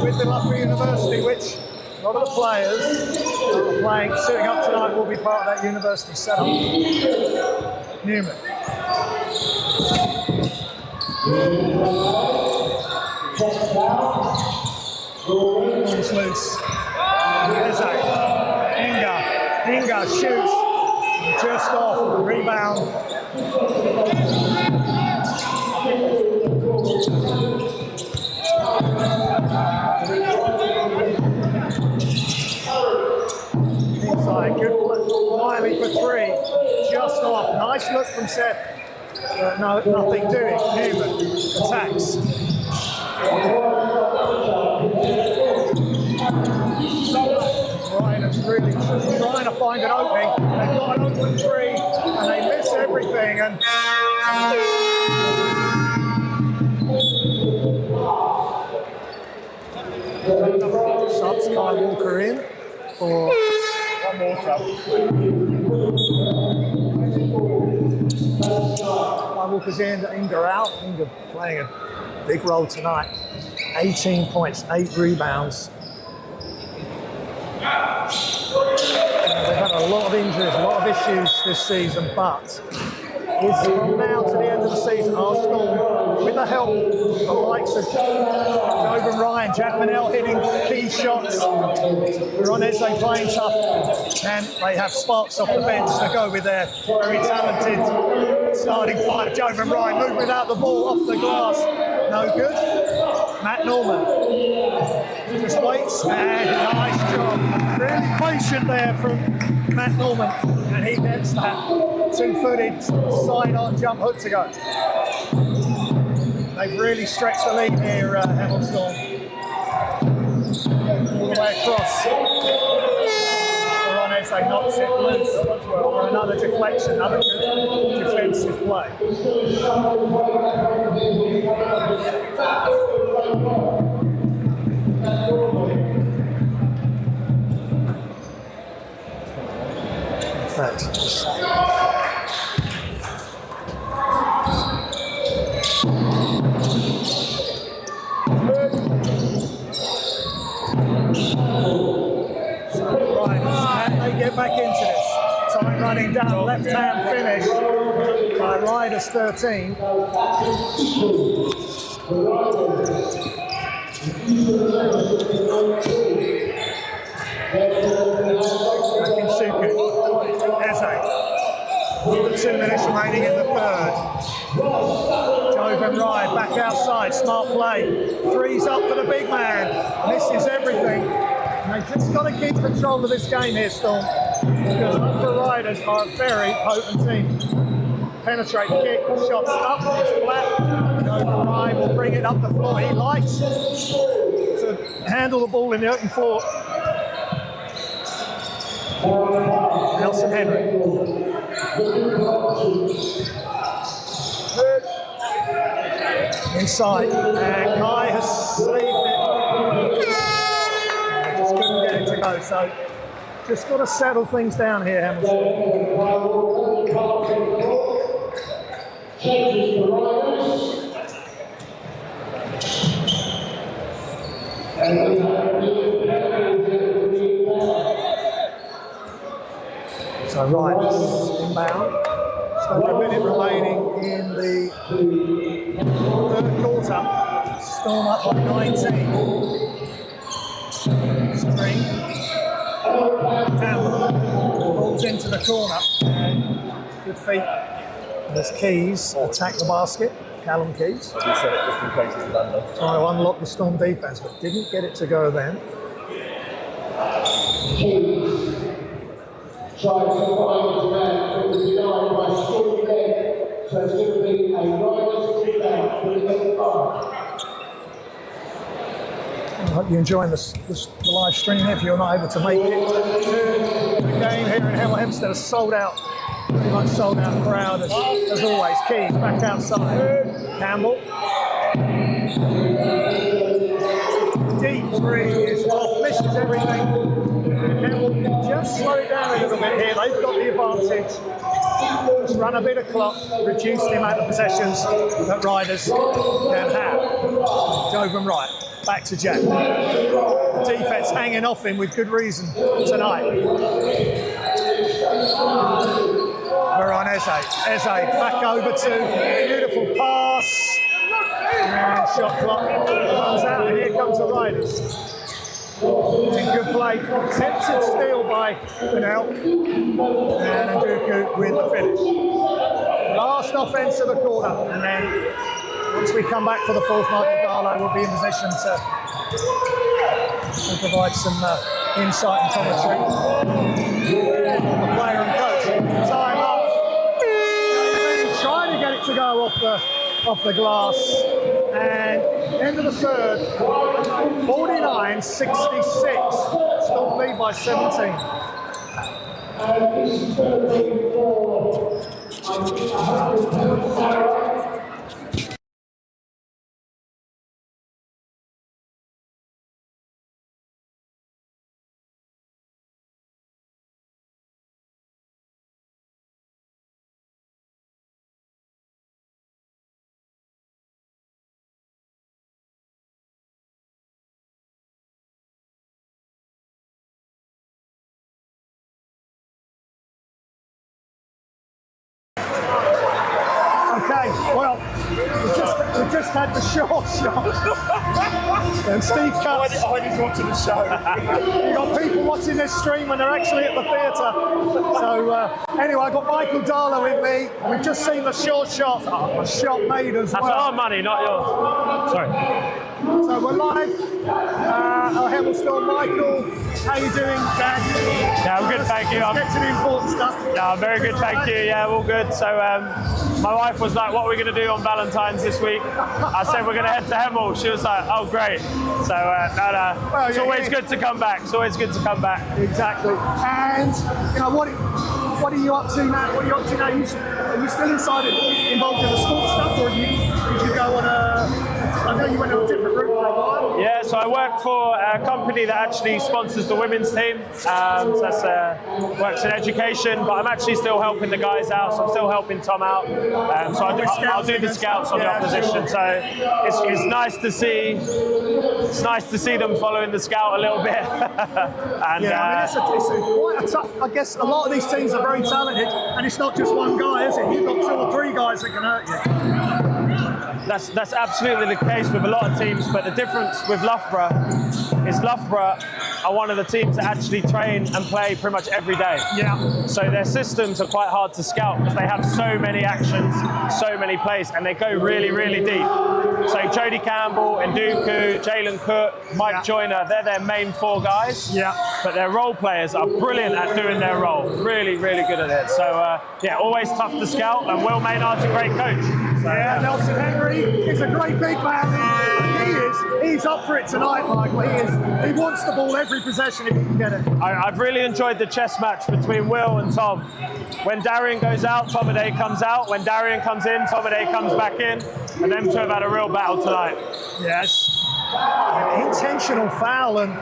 with the Loughborough University, which a lot of the players who are playing, sitting up tonight, will be part of that university setup. Newman. Ball's loose. Inga shoots. Just off. Rebound. Inside. Good Wiley for three. Just off. Nice look from Seth. Nothing doing. Newman attacks. Ryan's really trying to find an opening. They've got an open three and they miss everything. And subs Kai Walker in for one more trouble. Walker's in, Inga out. Inga playing a big role tonight. 18 points, 8 rebounds. They've had a lot of injuries, a lot of issues this season, but is from now to the end of the season, Arsenal, with the help of the likes of Job and Ryan, Jack Manel hitting key shots, Ronese playing tough, and they have sparks off the bench to go with their very talented starting five. Job and Ryan move without the ball off the glass, no good. Matt Norman just waits, and nice job. Really patient there from Matt Norman, and he gets that two-footed side-on jump hook to go. They've really stretched the lead here, Hemel Storm. All the way across. Ronese knocks it loose for another deflection, another good defensive play. In fact, get back into this. Time running down, left hand finish by Riders 13. Eze. 2 minutes remaining in the third. Job and Ryan back outside, smart play. Three's up for the big man. Misses everything. And they've just got to keep control of this game here, Storm, because Loughborough Riders are a very potent team. penetrate kick, shots up, it's flat. Ryan will bring it up the floor. He likes to handle the ball in the open floor. Nelson Henry. Inside, and Kai has saved it. Just couldn't get it to go, so just got to settle things down here, Hemel. So Riders inbound. Just over a minute remaining in the third quarter. Storm up by 19. String. Hemel falls into the corner. And good feet. There's Keys attack the basket. Callum Keys. As you said, just in case it's London. Trying to unlock the Storm defense, but didn't get it to go then. Tried to find his man, but was denied by Storm Dead. So it's going to be a Riders kick-out for the 5. I hope you're enjoying the live stream. If you're not able to make it to the game here in Hemel Hempstead, a sold out, pretty much sold out crowd as always. Keys back outside. Campbell. Deep three is off, misses everything. Hemel can just slow it down a little bit here. They've got the advantage. Just run a bit of clock, reduce the amount of possessions that Riders can have. Jovan Wright. Back to Jack. The defense hanging off him with good reason tonight. We're on Eze. Eze back over to beautiful pass. And shot clock runs out, and here comes the Riders. In good play. Attempted steal by Hemel. And Nduku with the finish. Last offense of the quarter, and then once we come back for the fourth, Michael Darlow will be in position to provide some insight and commentary on the player and coach. Time up. Trying to get it to go off the glass. And end of the third, 49-66. Still lead by 17. And this is going to be for Okay, well, we just had the short shot. And Steve cuts. I just watching the show. You've got people watching this stream when they're actually at the theatre. So anyway, I've got Michael Darlow with me. We've just seen the short shot. A shot made as well. That's our money, not yours. Sorry. So we're live. Hemel Storm, Michael. How you doing, Dad? Yeah, I'm good, thank you. Get to the important stuff. Yeah, I'm very good, thank you. Yeah, all good. So my wife was like, what are we going to do on Valentine's this week? I said, we're going to head to Hemel. She was like, oh, great. So, no. Well, it's always good to come back. It's always good to come back. Exactly. And, you know, what are you up to now? What are you up to now? Are you still involved in the sports stuff, or did you go on I know you went on a different route for a while. Yeah, so I work for a company that actually sponsors the women's team. So that's works in education, but I'm actually still helping the guys out. So I'm still helping Tom out. So I'll do the scouts on the opposition. So it's nice to see. It's nice to see them following the scout a little bit. And yeah, I mean, it's quite a tough. I guess a lot of these teams are very talented, and it's not just one guy, is it? You've got 2 or 3 guys that can hurt you. That's absolutely the case with a lot of teams, but the difference with Loughborough is Loughborough are one of the teams that actually train and play pretty much every day. Yeah. So their systems are quite hard to scout because they have so many actions, so many plays, and they go really, really deep. So Jody Campbell, Nduku, Jalen Cook, Mike Joyner, they're their main 4 guys. Yeah. but their role players are brilliant at doing their role. Really, really good at it. So, yeah, always tough to scout, and Will Maynard's a great coach. So, yeah, Nelson Henry is a great big man. He's up for it tonight, Michael. He wants the ball every possession if he can get it. I've really enjoyed the chess match between Will and Tom. When Darian goes out, Tomaday comes out. When Darian comes in, Tomaday comes back in. And them two have had a real battle tonight. Yes. An intentional foul, and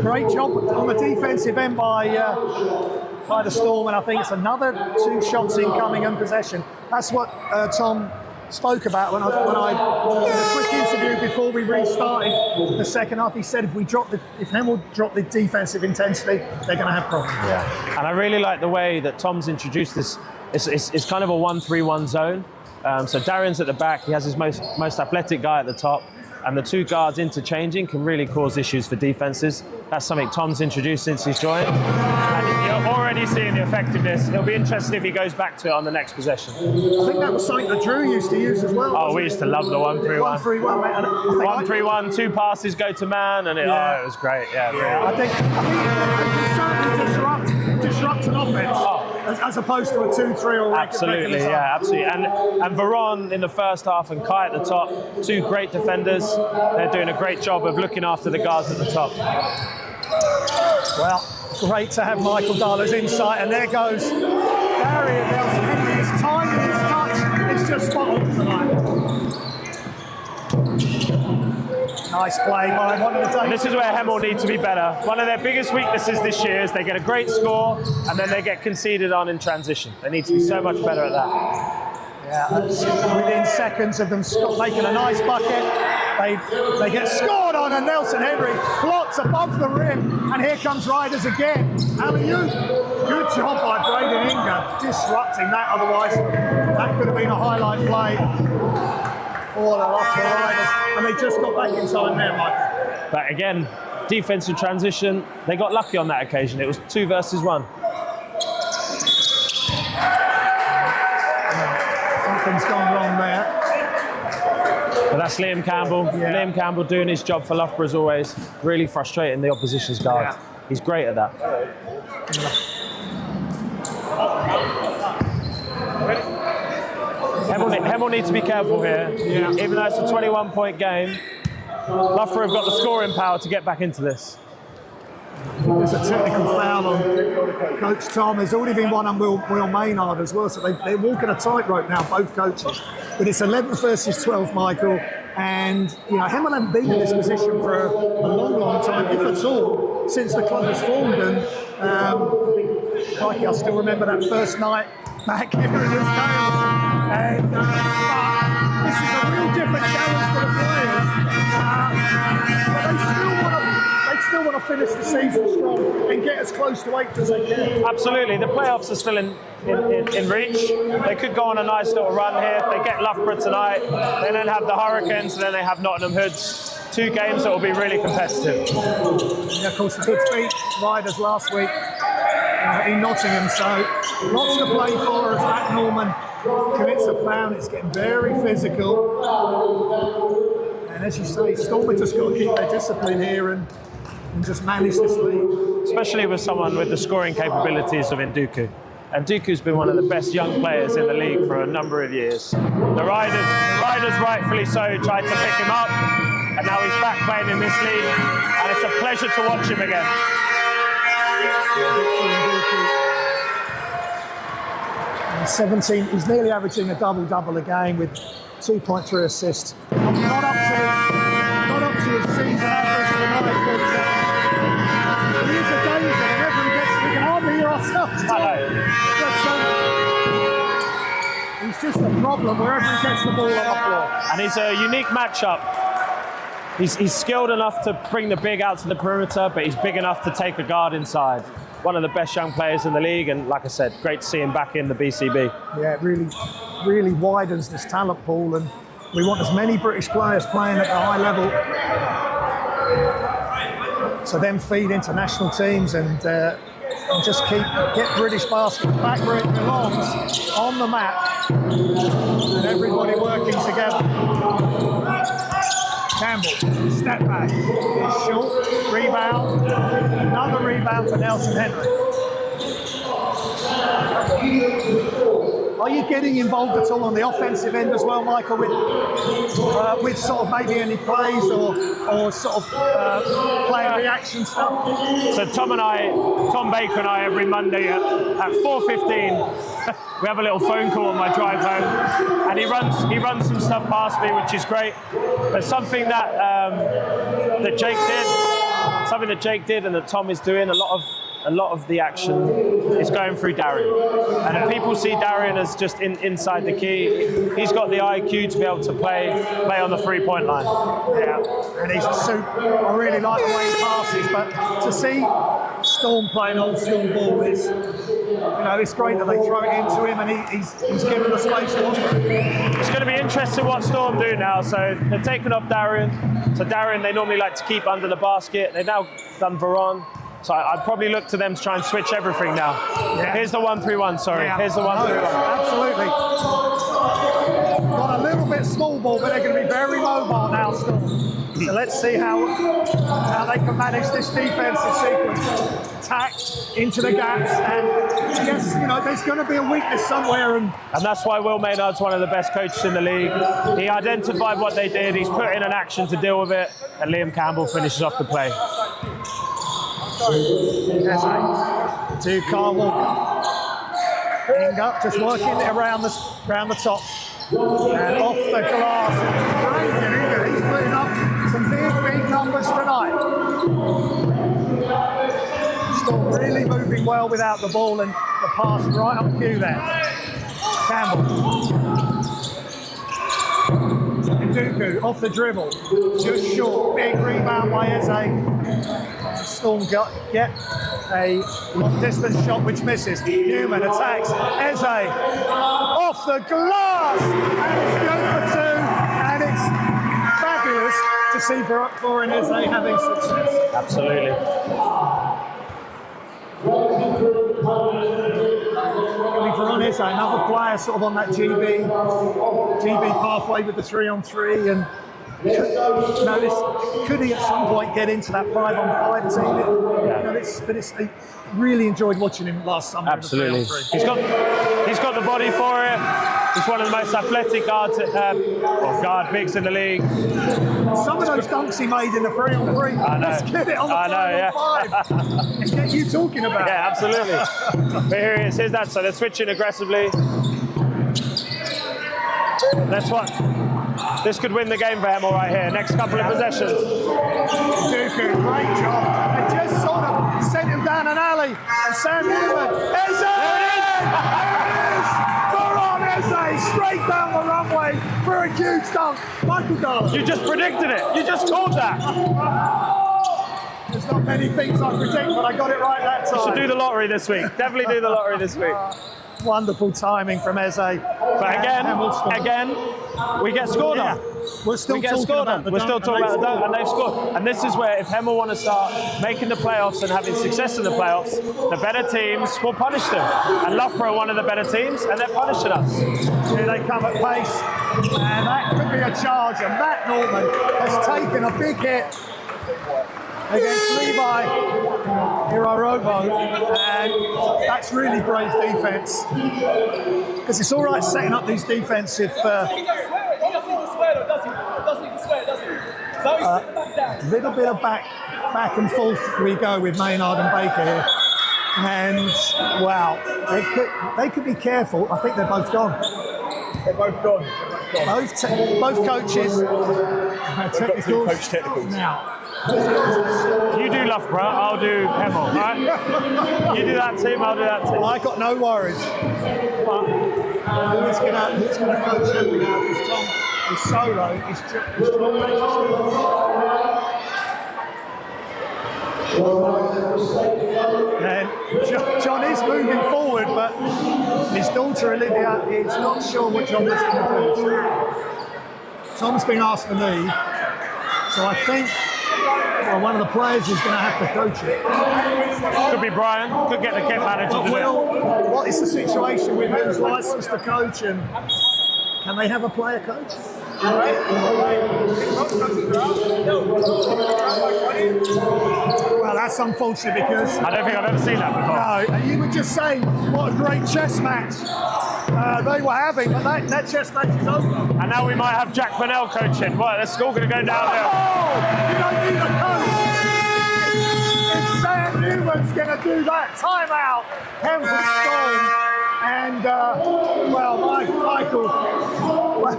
great job on the defensive end by the Storm, and I think it's another 2 shots incoming and possession. That's what Tom spoke about when I did a quick interview before we restarted the second half. He said if Hemel drop the defensive intensity, they're going to have problems. Yeah, and I really like the way that Tom's introduced this. It's kind of a 1-3-1 zone. So Darian's at the back. He has his most athletic guy at the top. And the 2 guards interchanging can really cause issues for defenses. That's something Tom's introduced since he's joined. And you're already seeing the effectiveness. It'll be interesting if he goes back to it on the next possession. I think that was something that Drew used to use as well. Oh, we used to love the 1-3-1. 1-3-1, mate. 1-3-1, 2 passes go to man, and it was great. Yeah, I think it can certainly disrupt an offense as opposed to a 2-3 or absolutely, yeah, absolutely. And Veron in the first half and Kai at the top, 2 great defenders. They're doing a great job of looking after the guards at the top. Well, great to have Michael Darler's insight, and there goes Darian Nelson Henry. His timing, his touch, it's just spot on tonight. Nice play by one of the This is where Hemel need to be better. One of their biggest weaknesses this year is they get a great score and then they get conceded on in transition. They need to be so much better at that. Yeah, within seconds of them making a nice bucket, they get scored on, and Nelson Henry blocks above the rim, and here comes Riders again. Alley-oop. Good job by Braden Inga, disrupting that. Otherwise, that could have been a highlight play for the Loughborough Riders, and they just got back in time there, Michael. But again, defensive transition, they got lucky on that occasion. It was 2 versus 1. Something's gone wrong there. But that's Liam Campbell. Yeah. Liam Campbell doing his job for Loughborough as always, really frustrating the opposition's guard. Yeah. He's great at that. Hemel needs to be careful here. Yeah. Even though it's a 21-point game, Loughborough have got the scoring power to get back into this. There's a technical foul on Coach Tom. There's already been one on Will Maynard as well, so they're walking a tightrope now, both coaches. But it's 11 versus 12, Michael, and Hemel haven't been in this position for a long time, if at all, since the club has formed. And I still remember that first night back here in this game. And this is a real different challenge for the players. But they still want to finish the season strong and get as close to 8 as they can. Absolutely, the playoffs are still in reach. They could go on a nice little run here. They get Loughborough tonight, they then have the Hurricanes, and then they have Nottingham Hoods. 2 games that will be really competitive. Yeah, of course, the Hoods beat Riders last week in Nottingham, so lots to play for as Matt Norman commits a foul. It's getting very physical. And as you say, Storm have just got to keep their discipline here and just manage this lead. Especially with someone with the scoring capabilities of Nduku. And Nduku's been one of the best young players in the league for a number of years. The Riders rightfully so, tried to pick him up, and now he's back playing in this league, and it's a pleasure to watch him again. 17, he's nearly averaging a double-double a game with 2.3 assists. Not up to his season average tonight, but he is a danger. Whenever he can hardly hear ourselves. He's just a problem wherever he gets the ball on the floor. And it's a unique matchup. He's skilled enough to bring the big out to the perimeter, but he's big enough to take a guard inside. One of the best young players in the league, and like I said, great to see him back in the BCB. Yeah, it really widens this talent pool, and we want as many British players playing at the high level to then feed international teams and just get British basketball back where it belongs, on the map, and everybody working together. Campbell, step back, it's short, rebound, another rebound. rebound for Nelson Henry. Are you getting involved at all on the offensive end as well, Michael, with sort of maybe any plays or sort of player reaction stuff? So Tom Baker and I, every Monday at 4:15, we have a little phone call on my drive home, and he runs some stuff past me, which is great. There's something that Jake did, and that Tom is doing. A lot of the action is going through Darren, and people see Darren as just inside the key. He's got the IQ to be able to play on the 3-point line. Yeah, and he's a soup. I really like the way he passes, but to see Storm playing old school ball is, it's great that they throw it into him, and he's given the space to operate. It's going to be interesting what Storm do now. So they're taking off Darren. So Darren, they normally like to keep under the basket. They've now done Veron. So I'd probably look to them to try and switch everything now. Yeah. Here's the 1-3-1, sorry. Yeah. Here's the 1-3-1. Absolutely. Got a little bit small ball, but they're going to be very mobile now, Storm. So let's see how they can manage this defensive sequence. Attack into the gaps, and I guess, there's going to be a weakness somewhere. And that's why Will Maynard's one of the best coaches in the league. He identified what they did, he's put in an action to deal with it, and Liam Campbell finishes off the play. To Carl Walker. Inga just working around the top. And off the glass. He's putting up some big numbers tonight. Still really moving well without the ball, and the pass right on cue there. Campbell. Nduku off the dribble. Just short. Big rebound by Eze. Storm get a long distance shot which misses. Newman attacks. Eze off the glass, and it's good for two, and it's fabulous to see Borin Eze having success. Absolutely. Borin Eze, another player sort of on that GB pathway with the 3-on-3, and could he at some point get into that 5-on-5 team? I really enjoyed watching him last summer. Absolutely. He's got the body for it. He's one of the most athletic guard bigs in the league. Some of those dunks he made in the 3-on-3. I know. Let's get it on the 5-on-5 and get you talking about it. Yeah, absolutely. But here he is. Here's that. So they're switching aggressively. This could win the game for Hemel right here. Next couple of possessions. Nduku, great job. They just sort of sent him down an alley. And Sam Newman. Eze! There it is! Borin Eze straight down the runway for a huge dunk. Michael Darling. You just predicted it. You just called that. There's not many things I predict, but I got it right that time. You should do the lottery this week. Definitely do the lottery this week. Wonderful timing from Eze. But again, we get scored on. We're still talking about the dunk, and they've scored. And this is where, if Hemel want to start making the playoffs and having success in the playoffs, the better teams will punish them. And Loughborough are one of the better teams, and they're punishing us. Here they come at pace, and that could be a charge. And Matt Norman has taken a big hit against Levi Irorobo, and that's really brave defense, because it's all right setting up these defensive little bit of back and forth we go with Maynard and Baker here, and wow, they could be careful. I think they're both gone. They're both gone. Both coaches. Technicals. Now. You do Loughborough, I'll do Hemel, right? You do that team, I'll do that team. I got no worries. But who's going to coach who now? Because Tom is solo. And John is moving forward, but his daughter Olivia is not sure what John was going to do. Tom's been asked to leave, so I think one of the players is going to have to coach it. Could be Brian, could get the kit manager to do it. What is the situation with who's licensed to coach, and can they have a player coach? Well, that's unfortunate because I don't think I've ever seen that before. no, and you were just saying what a great chess match they were having, but that chess match is over. And now we might have Jack Pennell coaching. Well, it's all going to go downhill. Oh, you don't need a coach. If Sam Newman's going to do that, timeout, Hemel Storm, and well, Michael. Well,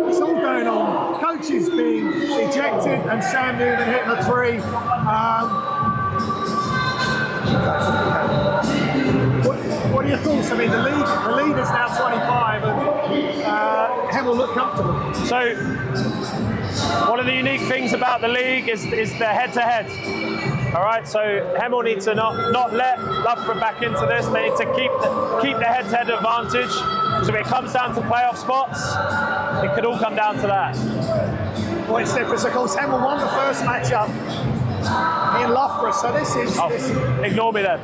it's all going on. Coaches being ejected and Sam Newman hitting a three. What are your thoughts? I mean, the lead is now 25 and Hemel look comfortable. So, one of the unique things about the league is the head-to-head. All right, so Hemel needs to not let Loughborough back into this. They need to keep the head-to-head advantage. So when it comes down to playoff spots, it could all come down to that. Points difference, of course. Hemel won the first matchup in Loughborough, so this is Ignore me then.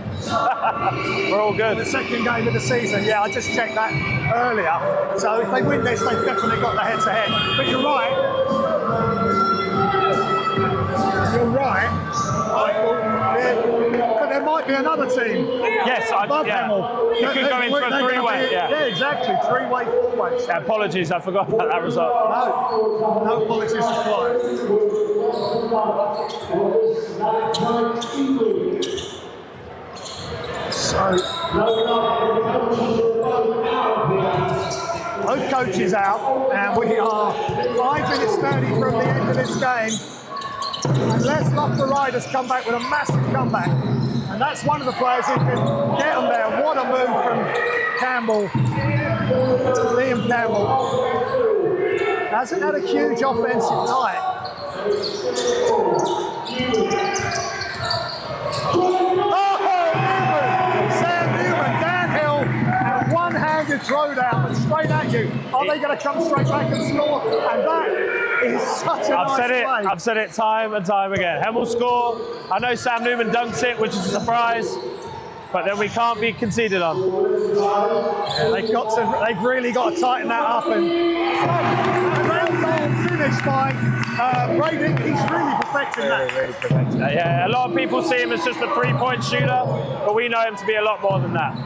We're all good. the second game of the season. Yeah, I just checked that earlier. So if they win this, they've definitely got the head-to-head. But you're right. You're right, Michael. But there might be another team. Yes, above yeah. Hemel. You could go into a three-way. Yeah, exactly. Three-way, four-way. Yeah, apologies, I forgot about that result. No apologies required. So, both coaches out, and we are 5 minutes 30 from the end of this game. Unless Loughborough Riders come back with a massive comeback, and that's one of the players who can get them there. What a move from Campbell, Liam Campbell. Hasn't had a huge offensive night. Sam Newman downhill and one-handed throwdown, but straight at you. Are they going to come straight back and score? And that is such a nice play. I've said it time and time again. Hemel score. I know Sam Newman dunks it, which is a surprise, but then we can't be conceded on. Yeah, they've really got to tighten that up. And round goal finish by Brady. He's really perfecting that. Yeah, a lot of people see him as just a three-point shooter, but we know him to be a lot more than that.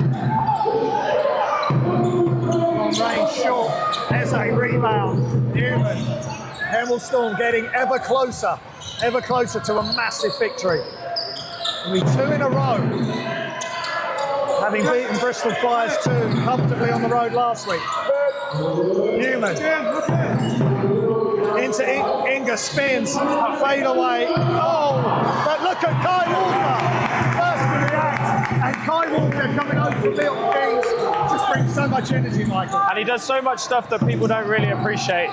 On range short. There's a rebound. Newman. Hemel Storm getting ever closer to a massive victory. Only 2 in a row. Having beaten Bristol Flyers 2 comfortably on the road last week. Newman. Into Inga, spins, fade away. Oh, but look at Kai Walker. First to react. And Kai Walker coming over from Milton Keynes just brings so much energy, Michael. And he does so much stuff that people don't really appreciate.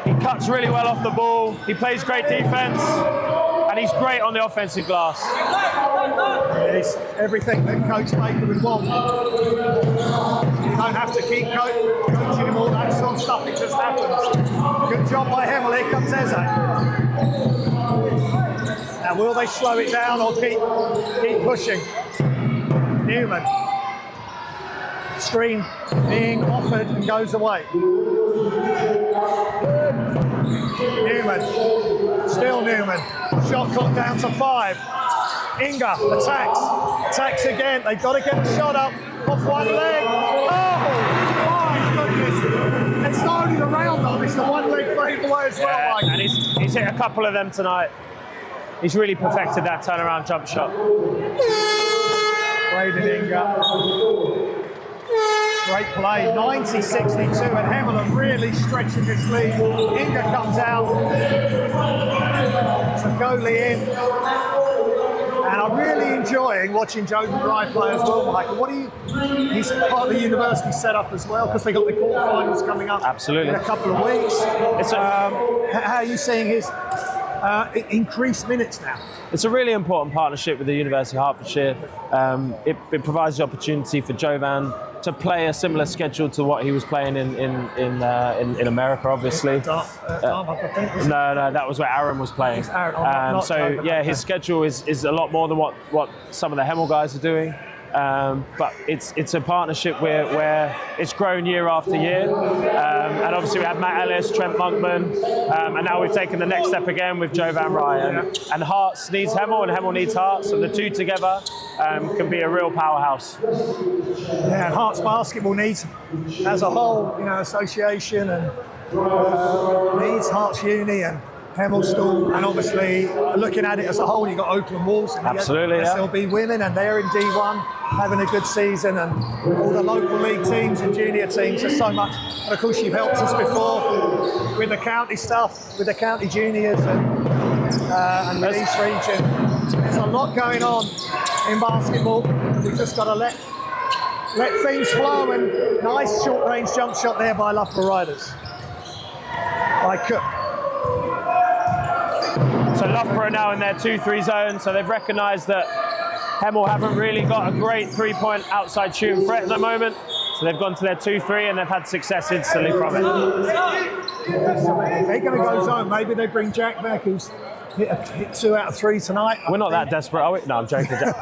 He cuts really well off the ball, he plays great defense, and he's great on the offensive glass. Yeah, he's everything that Coach Baker would want. You don't have to keep coaching him all that sort of stuff, it just happens. Good job by Hemel, here comes Eze. Now will they slow it down or keep pushing? Newman. Screen being offered and goes away. Newman, still Newman. Shot clock down to 5. Inga attacks again. They've got to get the shot up off one leg. Oh my goodness! It's not only the round though; it's the one leg fade away as well. Mike. And he's hit a couple of them tonight. He's really perfected that turnaround jump shot. Braden Inga. Great play, 90-62, and Hemel are really stretching this lead. Inga comes out, so goalie in. And I'm really enjoying watching Joe McBride play as well, Michael. He's part of the university setup as well, because they got the quarterfinals coming up Absolutely. in a couple of weeks. How are you seeing his increased minutes now? It's a really important partnership with the University of Hertfordshire. It provides the opportunity for Jovan to play a similar schedule to what he was playing in America, obviously. I think. No, that was where Aaron was playing. Aaron, not so Jovan, yeah, okay. his schedule is a lot more than what some of the Hemel guys are doing. But it's a partnership where it's grown year after year. And obviously we had Matt Ellis, Trent Monkman, and now we've taken the next step again with Joe Van Rij. And Hearts needs Hemel, and Hemel needs Hearts, and the two together can be a real powerhouse. Yeah, and Hearts basketball needs, as a whole, association, and needs Hearts Uni and Hemel Storm, and obviously looking at it as a whole, you've got Oakland Wolves and absolutely, SLB women, and they're in D1 having a good season, and all the local league teams and junior teams. There's so much, and of course you've helped us before with the county stuff, with the county juniors and the East region. There's a lot going on in basketball. We've just got to let things flow, and nice short range jump shot there by Loughborough Riders. By Cook. So Loughborough now in their 2-3 zone, so they've recognised that Hemel haven't really got a great three-point outside shooting threat at the moment, so they've gone to their 2-3 and they've had success instantly from it. If they're going to go zone, maybe they bring Jack back, who's hit 2 out of 3 tonight. We're not that desperate, are we? No, I'm joking, Jack.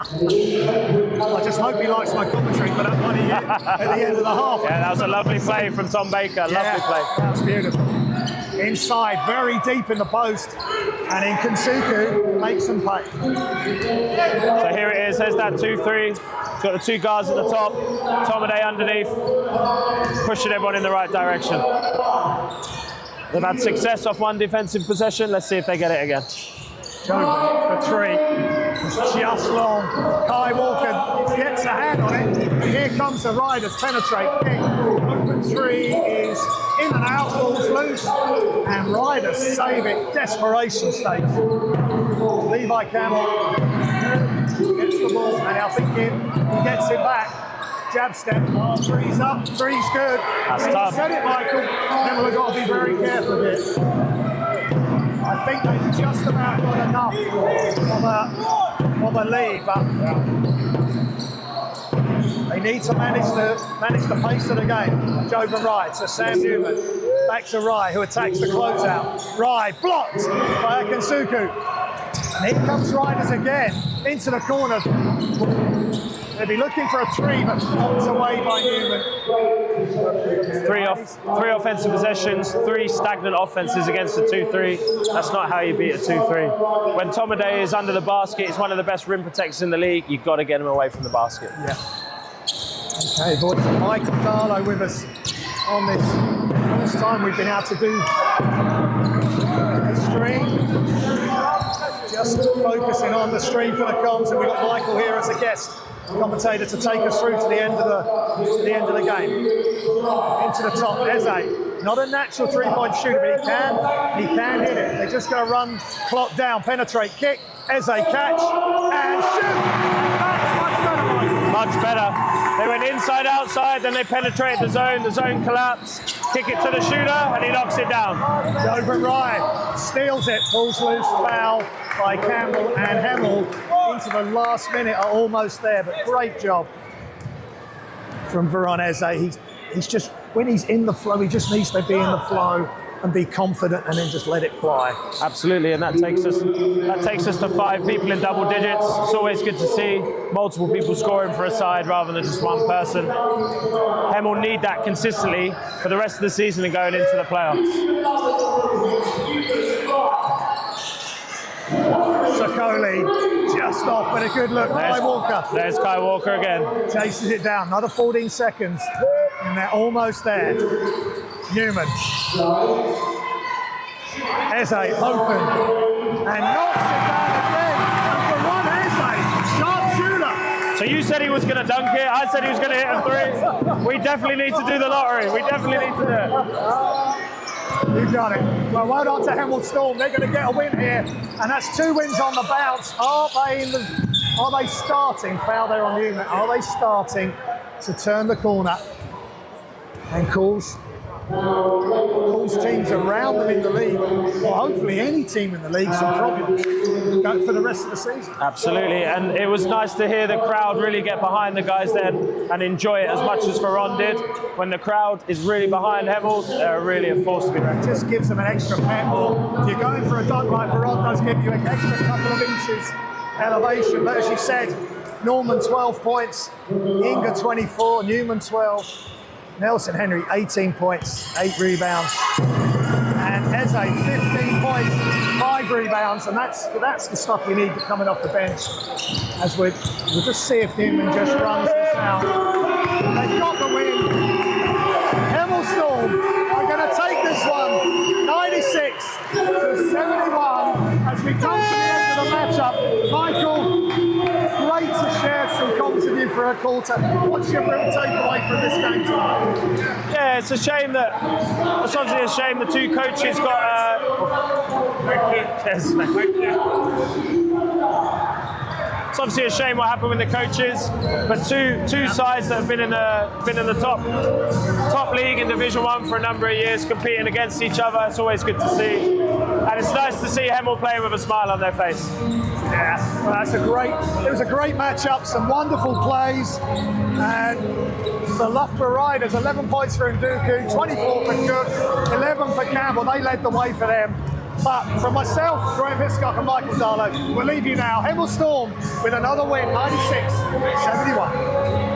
I just hope he likes my commentary for that one he hit at the end of the half. Yeah, that was a lovely play from Tom Baker. Lovely play. That was beautiful. Inside, very deep in the post, and in Kansuku makes them pay. So here it is. There's that 2-3. It's got the two guards at the top. Tomaday underneath, pushing everyone in the right direction. They've had success off one defensive possession. Let's see if they get it again. Jovan for 3. It's just long. Kai Walker gets a hand on it. Here comes the Riders. Penetrate. Kick. Open 3 is in and out. Ball's loose. And Riders save it. Desperation stakes. Levi Campbell gets the ball. And I think he gets it back. Jab step. 3's up. 3's good. That's tough. You said it, Michael. Then we've got to be very careful here. I think they've just about got enough of a lead, but they need to manage the pace of the game. Joe Van Rij to Sam Newman, back to Rye, who attacks the closeout. Rye blocked by Kansuku. And here comes Riders again into the corner. They'll be looking for a 3, but knocked away by Newman. Three offensive possessions, 3 stagnant offenses against a 2-3. That's not how you beat a 2-3. When Tomaday is under the basket, he's one of the best rim protectors in the league. You've got to get him away from the basket. Yeah. Okay, voice of Michael Darlow with us on this first time we've been able to do the stream. Just focusing on the stream for the comms, and we've got Michael here as a guest commentator to take us through to the end of the game. Into the top, Eze. Not a natural 3-point shooter, but he can hit it. They're just going to run clock down, penetrate, kick, Eze catch, and shoot. That's much better, Michael. Much better. They went inside, outside, then they penetrated the zone collapsed, kick it to the shooter, and he knocks it down. Joe Van Rij steals it, pulls loose, foul by Campbell and Hemel into the last minute, are almost there, but great job from Veron Eze. He's just, when he's in the flow, he just needs to be in the flow and be confident, and then just let it fly. Absolutely, and that takes us to 5 people in double digits. It's always good to see multiple people scoring for a side rather than just one person. Hemel need that consistently for the rest of the season and going into the playoffs. Sokoli just off, but a good look. Kai Walker. There's Kai Walker again. Chases it down. Another 14 seconds. And they're almost there. Newman. Eze open. And knocks it down again. And for one Eze, sharp shooter. So you said he was going to dunk it. I said he was going to hit a 3. We definitely need to do the lottery. We definitely need to do it. You got it. Well, well done to Hemel Storm. They're going to get a win here, and that's 2 wins on the bounce. Are they starting? Foul there on Newman. Are they starting to turn the corner and cause teams around them in the league, or hopefully any team in the league, some problems for the rest of the season? Absolutely, and it was nice to hear the crowd really get behind the guys then and enjoy it as much as Veron did. When the crowd is really behind Hemel, they're really a force to be reckoned with. Just gives them an extra pep, or if you're going for a dunk like Veron does, give you an extra couple of inches elevation. But as you said, Norman 12 points, Inga 24, Newman 12, Nelson Henry 18 points, 8 rebounds, and Eze 15 points, 5 rebounds, and that's the stuff we need coming off the bench. As we'll just see if Newman just runs this out. They've got the win. Hemel Storm are going to take this one, 96 to 71, as we come to the end of the matchup. Michael, great to share some comments with you for a quarter. What's your real takeaway from this game tonight? Yeah, it's a shame that, it's obviously a shame the two coaches got, it's obviously a shame what happened with the coaches, but two sides that have been in the top league in Division 1 for a number of years, competing against each other. It's always good to see, and it's nice to see Hemel playing with a smile on their face. Yeah, well, it was a great matchup, some wonderful plays, and the Loughborough Riders, 11 points for Nduku, 24 for Cook, 11 for Campbell. They led the way for them. But from myself, Graham Hiscock and Michael Darlow, we'll leave you now. Hemel Storm with another win, 96-71.